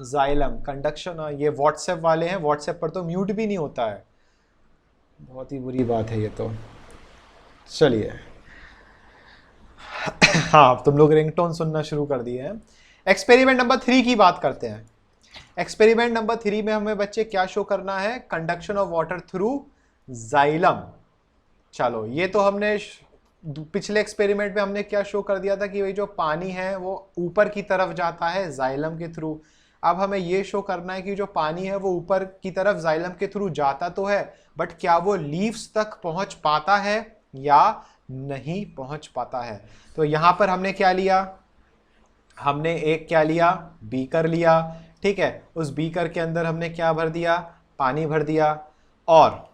xylem. Conduction, ये व्हाट्सएप वाले हैं, व्हाट्सएप पर तो म्यूट भी नहीं होता है, बहुत ही बुरी बात है ये तो। चलिए हाँ, तुम लोग रिंगटोन सुनना शुरू कर दिए हैं। एक्सपेरिमेंट नंबर 3 की बात करते हैं। एक्सपेरिमेंट नंबर 3 में हमें बच्चे क्या शो करना है, conduction of water through xylem. चलो, ये तो हमने पिछले एक्सपेरिमेंट में हमने क्या शो कर दिया था कि भाई जो पानी है वो ऊपर की तरफ जाता है जाइलम के थ्रू। अब हमें ये शो करना है कि जो पानी है वो ऊपर की तरफ जाइलम के थ्रू जाता तो है, बट क्या वो लीव्स तक पहुंच पाता है या नहीं पहुंच पाता है। तो यहां पर हमने क्या लिया, हमने एक क्या लिया, बीकर लिया, ठीक है। उस बीकर के अंदर हमने क्या भर दिया, पानी भर दिया, और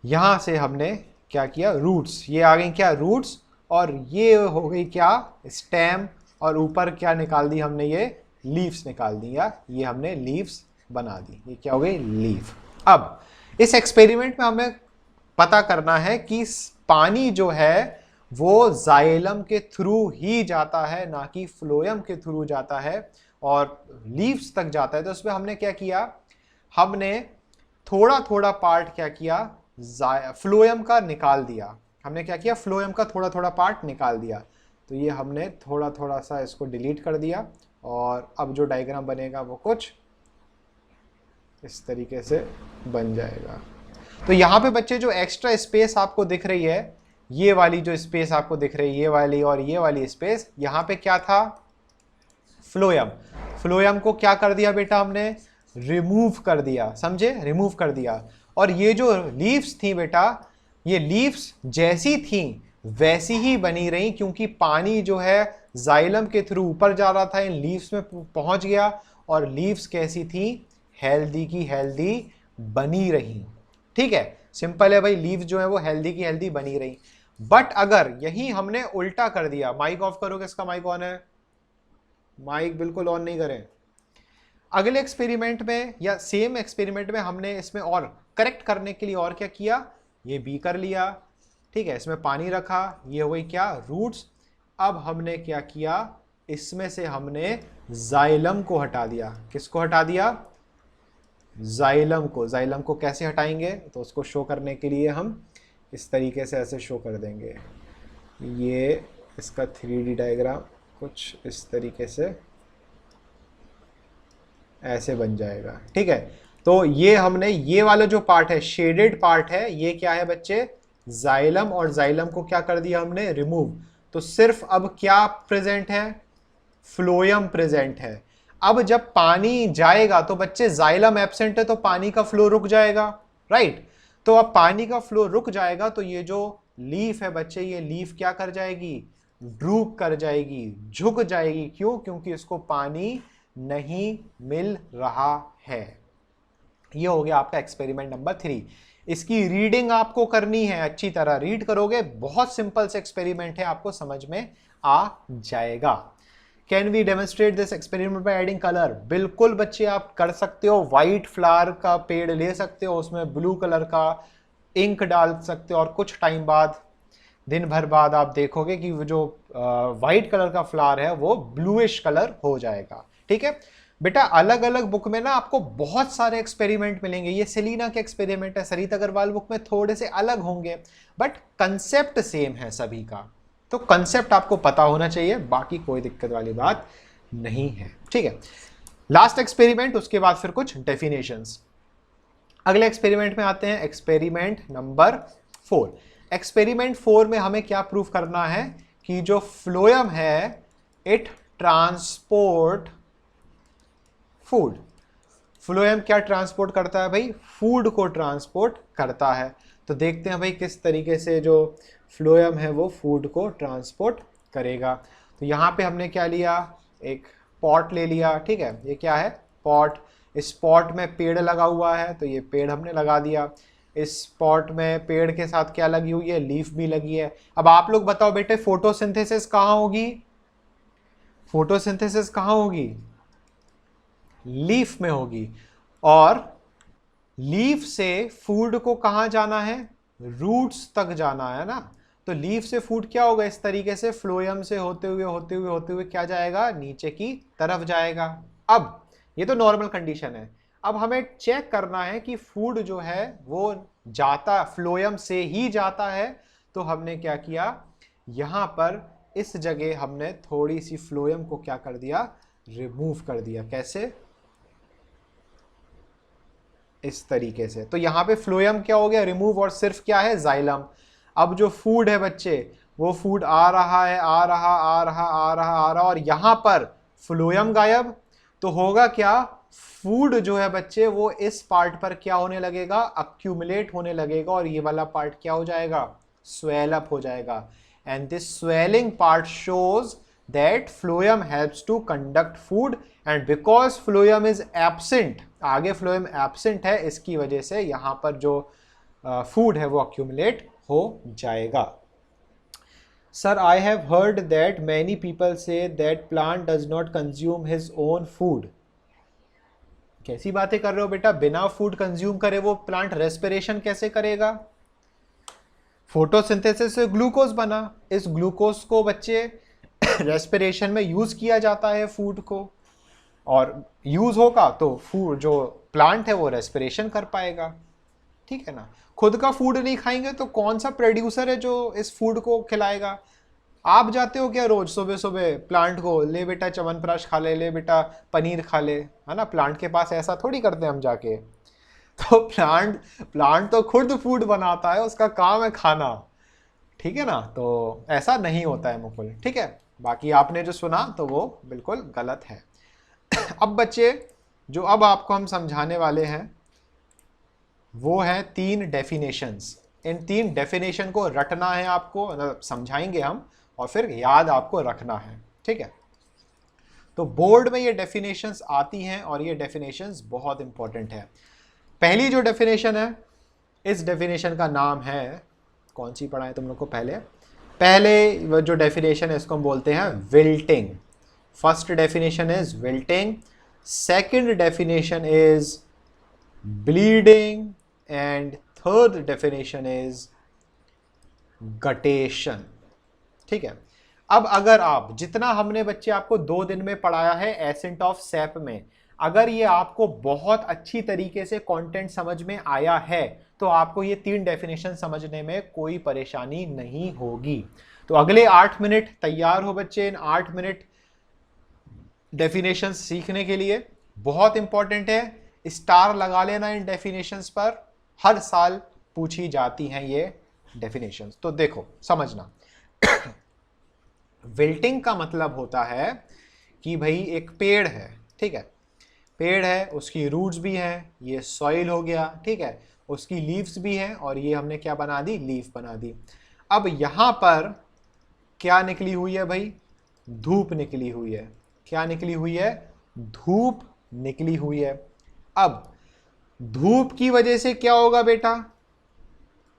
यहां से हमने क्या किया, रूट्स, ये आ गई क्या, रूट्स, और ये हो गई क्या, स्टेम, और ऊपर क्या निकाल दी हमने, ये लीव्स निकाल दी, या ये हमने लीव्स बना दी, ये क्या हो गई, लीव। अब इस एक्सपेरिमेंट में हमें पता करना है कि पानी जो है वो जाइलम के थ्रू ही जाता है, ना कि फ्लोएम के थ्रू जाता है, और लीव्स तक जाता है। तो उसमें हमने क्या किया, हमने थोड़ा थोड़ा पार्ट क्या किया, फ्लोएम का निकाल दिया। हमने क्या किया, फ्लोएम का थोड़ा थोड़ा पार्ट निकाल दिया। तो ये हमने थोड़ा थोड़ा सा इसको डिलीट कर दिया, और अब जो डायग्राम बनेगा वो कुछ इस तरीके से बन जाएगा। तो यहाँ पे बच्चे जो एक्स्ट्रा स्पेस आपको दिख रही है, ये वाली जो स्पेस आपको दिख रही है, ये वाली और ये वाली स्पेस, यहाँ पे क्या था, फ्लोएम। फ्लोएम को क्या कर दिया बेटा हमने, रिमूव कर दिया, समझे, रिमूव कर दिया। और ये जो लीव्स थी बेटा, ये लीव्स जैसी थी वैसी ही बनी रही, क्योंकि पानी जो है जाइलम के थ्रू ऊपर जा रहा था, इन लीव्स में पहुंच गया, और लीव्स कैसी थी, हेल्दी की हेल्दी बनी रही, ठीक है। सिंपल है भाई, लीव्स जो है वो हेल्दी की हेल्दी बनी रही। बट अगर यही हमने उल्टा कर दिया, माइक ऑफ करो, किसका माइक ऑन है, माइक बिल्कुल ऑन नहीं करें। अगले एक्सपेरिमेंट में या सेम एक्सपेरिमेंट में हमने इसमें और करेक्ट करने के लिए और क्या किया, ये बीकर लिया, ठीक है, इसमें पानी रखा, ये हो गई क्या, रूट्स। अब हमने क्या किया, इसमें से हमने जाइलम को हटा दिया। किसको हटा दिया, जाइलम को। जाइलम को कैसे हटाएंगे, तो उसको शो करने के लिए हम इस तरीके से ऐसे शो कर देंगे। ये इसका 3D डायग्राम कुछ इस तरीके से ऐसे बन जाएगा, ठीक है। तो ये हमने, ये वाला जो पार्ट है, शेडेड पार्ट है, ये क्या है बच्चे, जाइलम, और जाइलम को क्या कर दिया हमने, रिमूव। तो सिर्फ अब क्या प्रेजेंट है, फ्लोएम प्रेजेंट है। अब जब पानी जाएगा तो बच्चे जाइलम एब्सेंट है, तो पानी का फ्लो रुक जाएगा, राइट। तो अब पानी का फ्लो रुक जाएगा, तो ये जो लीफ है बच्चे, ये लीफ क्या कर जाएगी, ड्रूप कर जाएगी, झुक जाएगी। क्यों? क्योंकि इसको पानी नहीं मिल रहा है। ये हो गया आपका एक्सपेरिमेंट नंबर 3। इसकी रीडिंग आपको करनी है, अच्छी तरह रीड करोगे, बहुत सिंपल से एक्सपेरिमेंट है, आपको समझ में आ जाएगा। Can we demonstrate this experiment by adding colour? बिल्कुल बच्चे आप कर सकते हो। व्हाइट फ्लावर का पेड़ ले सकते हो, उसमें ब्लू कलर का इंक डाल सकते हो और कुछ टाइम बाद, दिन भर बाद आप देखोगे कि वो जो व्हाइट कलर का फ्लावर है वो ब्लूइश कलर हो जाएगा। ठीक है बेटा, अलग अलग बुक में ना आपको बहुत सारे एक्सपेरिमेंट मिलेंगे। ये सेलिना के एक्सपेरिमेंट है, सरिता अग्रवाल बुक में थोड़े से अलग होंगे, बट कंसेप्ट सेम है सभी का। तो कंसेप्ट आपको पता होना चाहिए, बाकी कोई दिक्कत वाली बात नहीं है। ठीक है, लास्ट एक्सपेरिमेंट, उसके बाद फिर कुछ डेफिनेशंस। अगले एक्सपेरिमेंट में आते हैं, एक्सपेरिमेंट नंबर 4। एक्सपेरिमेंट 4 में हमें क्या प्रूव करना है कि जो फ्लोएम है इट ट्रांसपोर्ट फूड। फ्लोएम क्या ट्रांसपोर्ट करता है भाई? फूड को ट्रांसपोर्ट करता है। तो देखते हैं भाई किस तरीके से जो फ्लोएम है वो फूड को ट्रांसपोर्ट करेगा। तो यहाँ पे हमने क्या लिया, एक पॉट ले लिया। ठीक है, ये क्या है? पॉट। इस पॉट में पेड़ लगा हुआ है, तो ये पेड़ हमने लगा दिया। इस पॉट में पेड़ के साथ क्या लगी हुई है? लीफ भी लगी है। अब आप लोग बताओ बेटे, फोटोसिंथेसिस कहाँ होगी? फोटोसिंथेसिस कहाँ होगी? लीफ में होगी। और लीफ से फूड को कहां जाना है? रूट्स तक जाना है ना। तो लीफ से फूड क्या होगा? इस तरीके से फ्लोएम से होते हुए क्या जाएगा? नीचे की तरफ जाएगा। अब ये तो नॉर्मल कंडीशन है। अब हमें चेक करना है कि फूड जो है वो जाता फ्लोएम से ही जाता है। तो हमने क्या किया, यहां पर इस जगह हमने थोड़ी सी फ्लोएम को क्या कर दिया? रिमूव कर दिया। कैसे? इस तरीके से। तो यहां पे फ्लोएम क्या हो गया? रिमूव, और सिर्फ क्या है? जाइलम। अब जो फूड है बच्चे, वो फूड आ रहा है, आ रहा और यहां पर फ्लोएम गायब। तो होगा क्या? फूड जो है बच्चे वो इस पार्ट पर क्या होने लगेगा? अक्यूमुलेट होने लगेगा, और ये वाला पार्ट क्या हो जाएगा? स्वेल अप हो जाएगा। And this swelling part shows that phloem helps to conduct food, and because phloem is absent, आगे phloem absent है, इसकी वजह से यहां पर जो फूड है वो accumulate हो जाएगा। Sir, I have heard that many people say that plant does not consume his own food. कैसी बातें कर रहे हो बेटा? बिना फूड कंज्यूम करे वो प्लांट रेस्पिरेशन कैसे करेगा? फोटोसिंथेसिस से ग्लूकोज बना, इस ग्लूकोज को बच्चे रेस्पिरेशन में यूज किया जाता है फूड को, और यूज होगा तो फूड जो प्लांट है वो रेस्पिरेशन कर पाएगा। ठीक है ना। खुद का फूड नहीं खाएंगे तो कौन सा प्रोड्यूसर है जो इस फूड को खिलाएगा? आप जाते हो क्या रोज सुबह सुबह प्लांट को, ले बेटा च्यवनप्राश खा ले बेटा पनीर खा ले, है ना? प्लांट के पास ऐसा थोड़ी करते हैं हम जाके। तो प्लांट तो खुद फूड बनाता है, उसका काम है खाना। ठीक है ना। तो ऐसा नहीं होता है मुकुल। ठीक है, बाकी आपने जो सुना तो वो बिल्कुल गलत है। अब बच्चे, जो अब आपको हम समझाने वाले हैं वो है 3 डेफिनेशंस। इन 3 डेफिनेशन को रटना है आपको, मतलब समझाएंगे हम और फिर याद आपको रखना है। ठीक है, तो बोर्ड में ये डेफिनेशंस आती हैं और ये डेफिनेशंस बहुत इंपॉर्टेंट है। पहली जो डेफिनेशन है, इस डेफिनेशन का नाम है, कौन सी पढ़ा है तुम लोग को? पहले जो डेफिनेशन है इसको हम बोलते हैं wilting. First definition is wilting, second definition is bleeding, and third definition is guttation. ठीक है, अब अगर आप जितना हमने बच्चे आपको 2 दिन में पढ़ाया है एसेंट ऑफ सैप में, अगर ये आपको बहुत अच्छी तरीके से कंटेंट समझ में आया है तो आपको ये 3 डेफिनेशन समझने में कोई परेशानी नहीं होगी। तो अगले 8 मिनट तैयार हो बच्चे, इन 8 मिनट डेफिनेशन सीखने के लिए। बहुत इंपॉर्टेंट है, स्टार लगा लेना इन डेफिनेशंस पर, हर साल पूछी जाती हैं ये डेफिनेशंस। तो देखो समझना, विल्टिंग का मतलब होता है कि भाई एक पेड़ है, ठीक है, पेड़ है, उसकी रूट्स भी हैं, ये सॉइल हो गया, ठीक है, उसकी लीव्स भी हैं, और ये हमने क्या बना दी? लीफ बना दी। अब यहाँ पर क्या निकली हुई है भाई? धूप निकली हुई है। क्या निकली हुई है? धूप निकली हुई है। अब धूप की वजह से क्या होगा बेटा?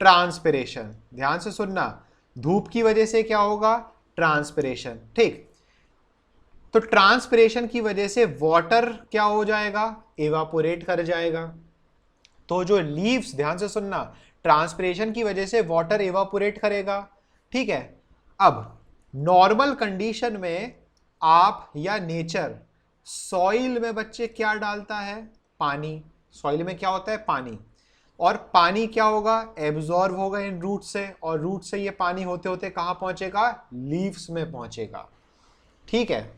ट्रांसपिरेशन। ध्यान से सुनना, धूप की वजह से क्या होगा? ट्रांसपिरेशन। ठीक, तो ट्रांसपिरेशन की वजह से वाटर क्या हो जाएगा? इवापोरेट कर जाएगा। तो जो लीव्स, ध्यान से सुनना, ट्रांसपिरेशन की वजह से वाटर इवापोरेट करेगा। ठीक है, अब नॉर्मल कंडीशन में आप या नेचर सॉइल में बच्चे क्या डालता है? पानी। सॉइल में क्या होता है? पानी। और पानी क्या होगा? एब्जॉर्ब होगा इन रूट से, और रूट से ये पानी होते होते कहां पहुंचेगा? लीव्स में पहुंचेगा। ठीक है,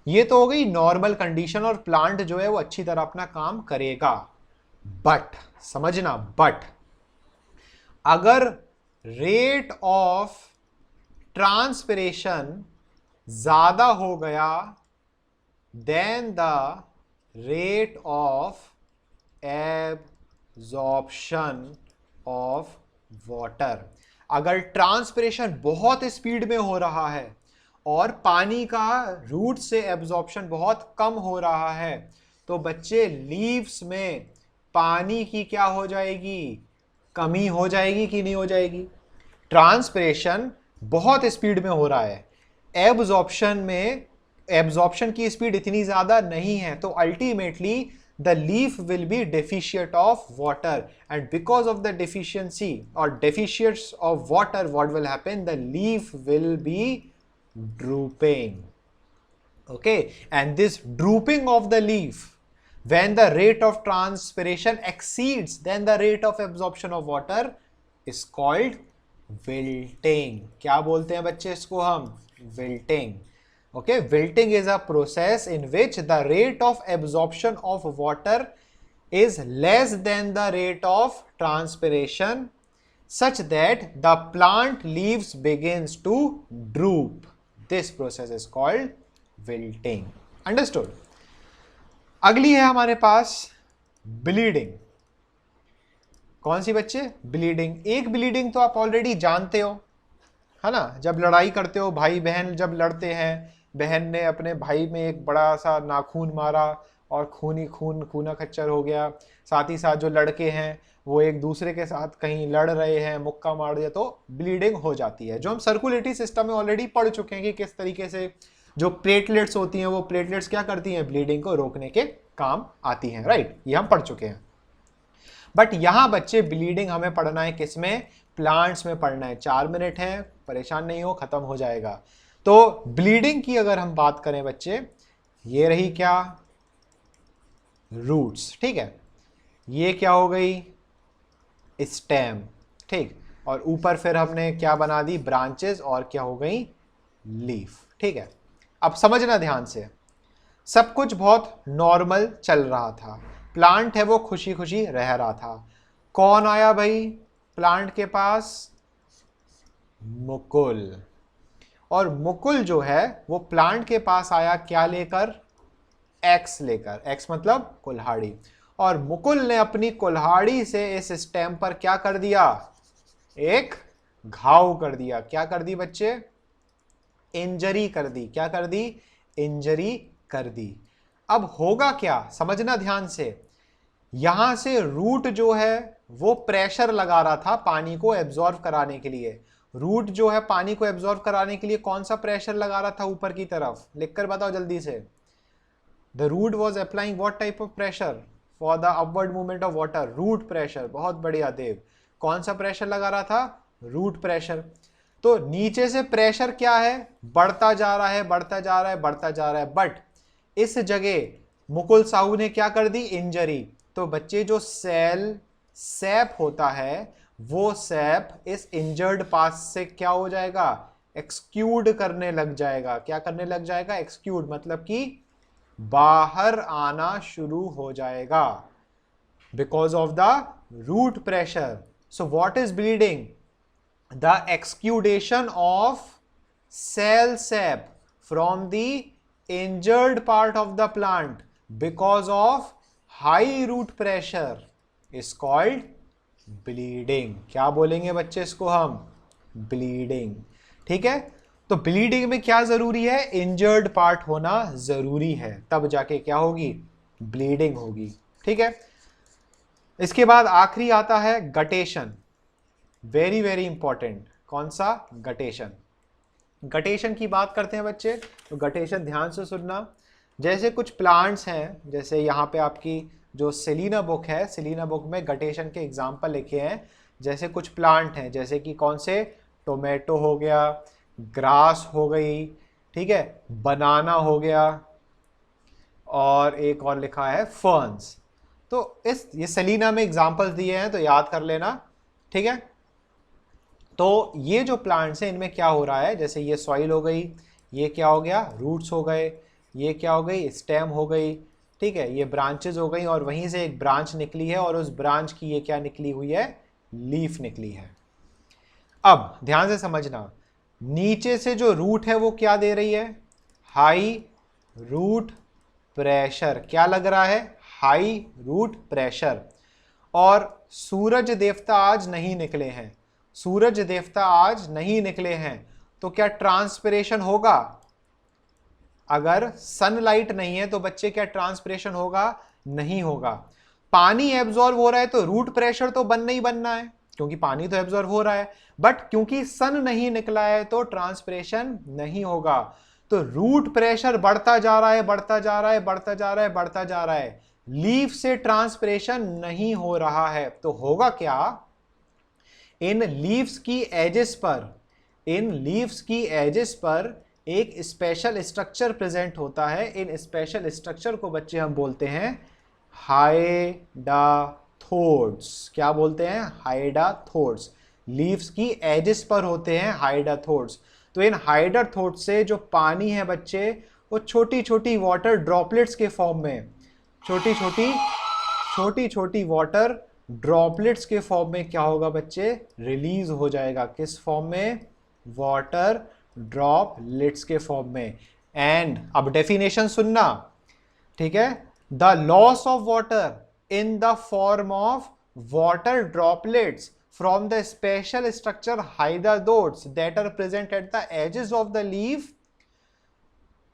ये तो हो गई नॉर्मल कंडीशन, और प्लांट जो है वो अच्छी तरह अपना काम करेगा। बट समझना, बट अगर रेट ऑफ ट्रांसपिरेशन ज्यादा हो गया then the rate of absorption of water, अगर ट्रांसपिरेशन बहुत स्पीड में हो रहा है और पानी का रूट से एब्जॉर्प्शन बहुत कम हो रहा है, तो बच्चे लीव्स में पानी की क्या हो जाएगी? कमी हो जाएगी कि नहीं हो जाएगी? ट्रांसपिरेशन बहुत स्पीड में हो रहा है, एब्जॉर्प्शन की स्पीड इतनी ज्यादा नहीं है, तो ultimately the leaf will be deficient of water, and because of the deficiency or deficiency of water, what will happen? The leaf will be drooping. Okay, and this drooping of the leaf, when the rate of transpiration exceeds then the rate of absorption of water, is called wilting. क्या बोलते हैं बच्चे इसको हम? wilting. Okay, wilting is a process in which the rate of absorption of water is less than the rate of transpiration, such that the plant leaves begins to droop. This process is called wilting. Understood? अगली है हमारे पास bleeding. कौन सी बच्चे? Bleeding. एक bleeding तो आप already जानते हो, है ना? जब लड़ाई करते हो, भाई बहन जब लड़ते हैं, बहन ने अपने भाई में एक बड़ा सा नाखून मारा और खूना खच्चर हो गया। साथ ही साथ जो लड़के हैं वो एक दूसरे के साथ कहीं लड़ रहे हैं, मुक्का मार दिया, तो ब्लीडिंग हो जाती है। जो हम सर्कुलेटरी सिस्टम में ऑलरेडी पढ़ चुके हैं कि किस तरीके से जो प्लेटलेट्स होती हैं, वो प्लेटलेट्स क्या करती हैं? ब्लीडिंग को रोकने के काम आती हैं। राइट, ये हम पढ़ चुके हैं। बट यहां बच्चे ब्लीडिंग हमें पढ़ना है किसमें? प्लांट्स में पढ़ना है। 4 मिनट है, परेशान नहीं हो, खत्म हो जाएगा। तो ब्लीडिंग की अगर हम बात करें बच्चे, ये रही क्या? रूट्स। ठीक है, ये क्या हो गई? स्टेम। ठीक, और ऊपर फिर हमने क्या बना दी? ब्रांचेस, और क्या हो गई? लीफ। ठीक है, अब समझना ध्यान से, सब कुछ बहुत नॉर्मल चल रहा था, प्लांट है वो खुशी खुशी रह रहा था। कौन आया भाई प्लांट के पास? मुकुल। और मुकुल जो है वो प्लांट के पास आया क्या लेकर? एक्स लेकर। एक्स मतलब कुल्हाड़ी। और मुकुल ने अपनी कुल्हाड़ी से इस स्टेम पर क्या कर दिया? एक घाव कर दिया। क्या कर दी बच्चे? इंजरी कर दी। क्या कर दी? इंजरी कर दी। अब होगा क्या, समझना ध्यान से। यहां से रूट जो है वो प्रेशर लगा रहा था पानी को एब्जॉर्ब कराने के लिए। रूट जो है पानी को एब्जॉर्ब कराने के लिए कौन सा प्रेशर लगा रहा था? ऊपर की तरफ। लिखकर बताओ जल्दी से। The root was applying what type of pressure for the upward movement of water? Root pressure. बहुत बढ़िया देव। कौन सा प्रेशर लगा रहा था? Root pressure. तो नीचे से प्रेशर क्या है? बढ़ता जा रहा है, बढ़ता जा रहा है, बढ़ता जा रहा है। बट इस जगह मुकुल साहू ने क्या कर दी? इंजरी। तो बच्चे जो सेल सैप होता है, वो सैप इस इंजर्ड पार्ट से क्या हो जाएगा? एक्सक्यूड करने लग जाएगा। क्या करने लग जाएगा? एक्सक्यूड, मतलब कि बाहर आना शुरू हो जाएगा, because of the root pressure. So what is bleeding? The exudation of cell sap from the injured part of the plant because of high root pressure is called bleeding. क्या बोलेंगे बच्चे इसको हम? bleeding. ठीक है, तो ब्लीडिंग में क्या जरूरी है, इंजर्ड पार्ट होना जरूरी है, तब जाके क्या होगी, ब्लीडिंग होगी। ठीक है, इसके बाद आखिरी आता है गटेशन, वेरी वेरी इंपॉर्टेंट। कौन सा, गटेशन। गटेशन की बात करते हैं बच्चे, तो गटेशन ध्यान से सुनना। जैसे कुछ प्लांट्स हैं, जैसे यहाँ पे आपकी जो सेलिना बुक है, सेलिना बुक में गटेशन के एग्जाम्पल लिखे हैं। जैसे कुछ प्लांट हैं, जैसे कि कौन से, टोमेटो हो गया, ग्रास हो गई, ठीक है, बनाना हो गया, और एक और लिखा है फर्न्स। तो ये सेलिना में एग्जाम्पल्स दिए हैं, तो याद कर लेना। ठीक है, तो ये जो प्लांट्स हैं इनमें क्या हो रहा है, जैसे ये सॉइल हो गई, ये क्या हो गया, रूट्स हो गए, ये क्या हो गई, स्टेम हो गई, ठीक है, ये ब्रांचेज हो गई, और वहीं से एक ब्रांच निकली है, और उस ब्रांच की ये क्या निकली हुई है, लीफ निकली है। अब ध्यान से समझना, नीचे से जो रूट है वो क्या दे रही है, हाई रूट प्रेशर। क्या लग रहा है, हाई रूट प्रेशर। और सूरज देवता आज नहीं निकले हैं, सूरज देवता आज नहीं निकले हैं, तो क्या ट्रांसपिरेशन होगा, अगर सनलाइट नहीं है तो बच्चे क्या ट्रांसपिरेशन होगा, नहीं होगा। पानी एब्जॉर्ब हो रहा है तो रूट प्रेशर तो बनना ही बनना है, क्योंकि पानी तो एब्जॉर्ब हो रहा है, बट क्योंकि सन नहीं निकला है तो ट्रांसपिरेशन नहीं होगा। तो रूट प्रेशर बढ़ता जा रहा है, बढ़ता जा रहा है, बढ़ता जा रहा है, बढ़ता जा रहा है, लीफ से ट्रांसपिरेशन नहीं हो रहा है, तो होगा क्या, इन लीव्स की एजेस पर, इन लीव्स की एजेस पर एक स्पेशल स्ट्रक्चर प्रेजेंट होता है। इन स्पेशल स्ट्रक्चर को बच्चे हम बोलते हैं हाइडाथोड्स। क्या बोलते हैं, हाइडाथोड्स। लीव्स की एजेस पर होते हैं हाइडाथोड्स। तो इन हाइडाथोड्स से जो पानी है बच्चे, वो छोटी छोटी वाटर ड्रॉपलेट्स के फॉर्म में, छोटी छोटी वाटर ड्रॉपलेट्स के फॉर्म में क्या होगा बच्चे, रिलीज हो जाएगा। किस फॉर्म में, वाटर ड्रॉपलेट्स के फॉर्म में। एंड अब डेफिनेशन सुनना, ठीक है, the loss of water in the form of water droplets from the special structure hydathodes that are present at the edges of the leaf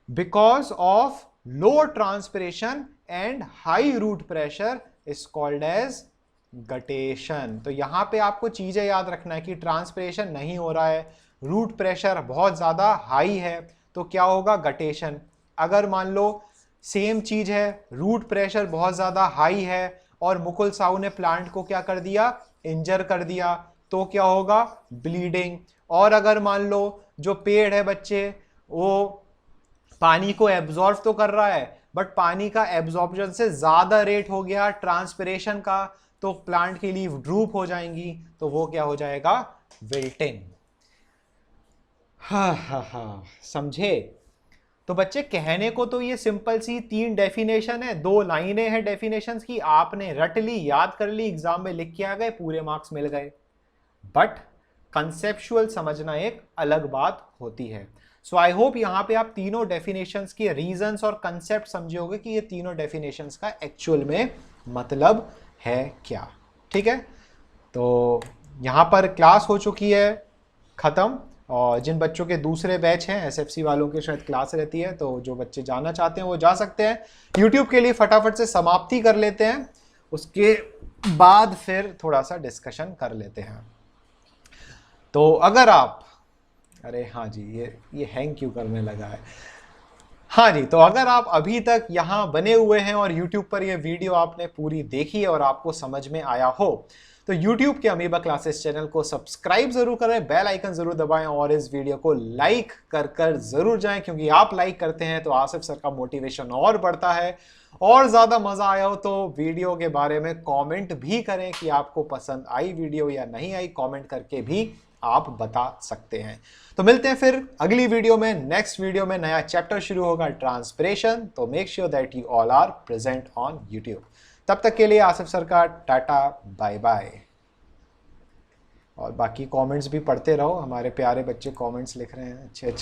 because of low transpiration and high root pressure is called as guttation. तो यहां पे आपको चीजें याद रखना है कि transpiration नहीं हो रहा है, रूट प्रेशर बहुत ज्यादा हाई है, तो क्या होगा, गटेशन। अगर मान लो सेम चीज है, रूट प्रेशर बहुत ज्यादा हाई है और मुकुल साहू ने प्लांट को क्या कर दिया, इंजर कर दिया, तो क्या होगा, ब्लीडिंग। और अगर मान लो जो पेड़ है बच्चे, वो पानी को एब्जॉर्ब तो कर रहा है, बट पानी का एब्जॉर्प्शन से ज्यादा रेट हो गया ट्रांसपिरेशन का, तो प्लांट की लीफ ड्रूप हो जाएंगी, तो वो क्या हो जाएगा, विल्टिंग। हा, समझे। तो बच्चे कहने को तो ये सिंपल सी 3 डेफिनेशन है, 2 लाइनें हैं डेफिनेशंस की, आपने रट ली, याद कर ली, एग्जाम में लिख के आ गए, पूरे मार्क्स मिल गए। बट कंसेप्चुअल समझना एक अलग बात होती है। सो आई होप यहां पे आप तीनों डेफिनेशंस के रीजंस और कंसेप्ट समझे होंगे कि ये तीनों डेफिनेशंस का एक्चुअल में मतलब है क्या। ठीक है, तो यहां पर क्लास हो चुकी है खत्म, और जिन बच्चों के दूसरे बैच हैं, एसएफसी वालों के शायद क्लास रहती है, तो जो बच्चे जाना चाहते हैं वो जा सकते हैं। यूट्यूब के लिए फटाफट से समाप्ति कर लेते हैं, उसके बाद फिर थोड़ा सा डिस्कशन कर लेते हैं। तो अगर आप, अरे हाँ जी, ये हैंग क्यों करने लगा है, हाँ जी, तो अगर आप अभी तक यहाँ बने हुए हैं और YouTube पर ये वीडियो आपने पूरी देखी है और आपको समझ में आया हो, तो YouTube के अमीबा क्लासेस चैनल को सब्सक्राइब जरूर करें, बेल आइकन जरूर दबाएं और इस वीडियो को लाइक कर जरूर जाएं, क्योंकि आप लाइक करते हैं तो आसिफ सर का मोटिवेशन और बढ़ता है। और ज्यादा मजा आया हो तो वीडियो के बारे में कमेंट भी करें कि आपको पसंद आई वीडियो या नहीं आई, कमेंट करके भी आप बता सकते हैं। तो मिलते हैं फिर अगली वीडियो में, नेक्स्ट वीडियो में नया चैप्टर शुरू होगा, ट्रांसपिरेशन। तो make sure that you all are present on YouTube. तब तक के लिए आसिफ सर का टाटा बाय बाय। और बाकी कमेंट्स भी पढ़ते रहो, हमारे प्यारे बच्चे कमेंट्स लिख रहे हैं अच्छे अच्छे।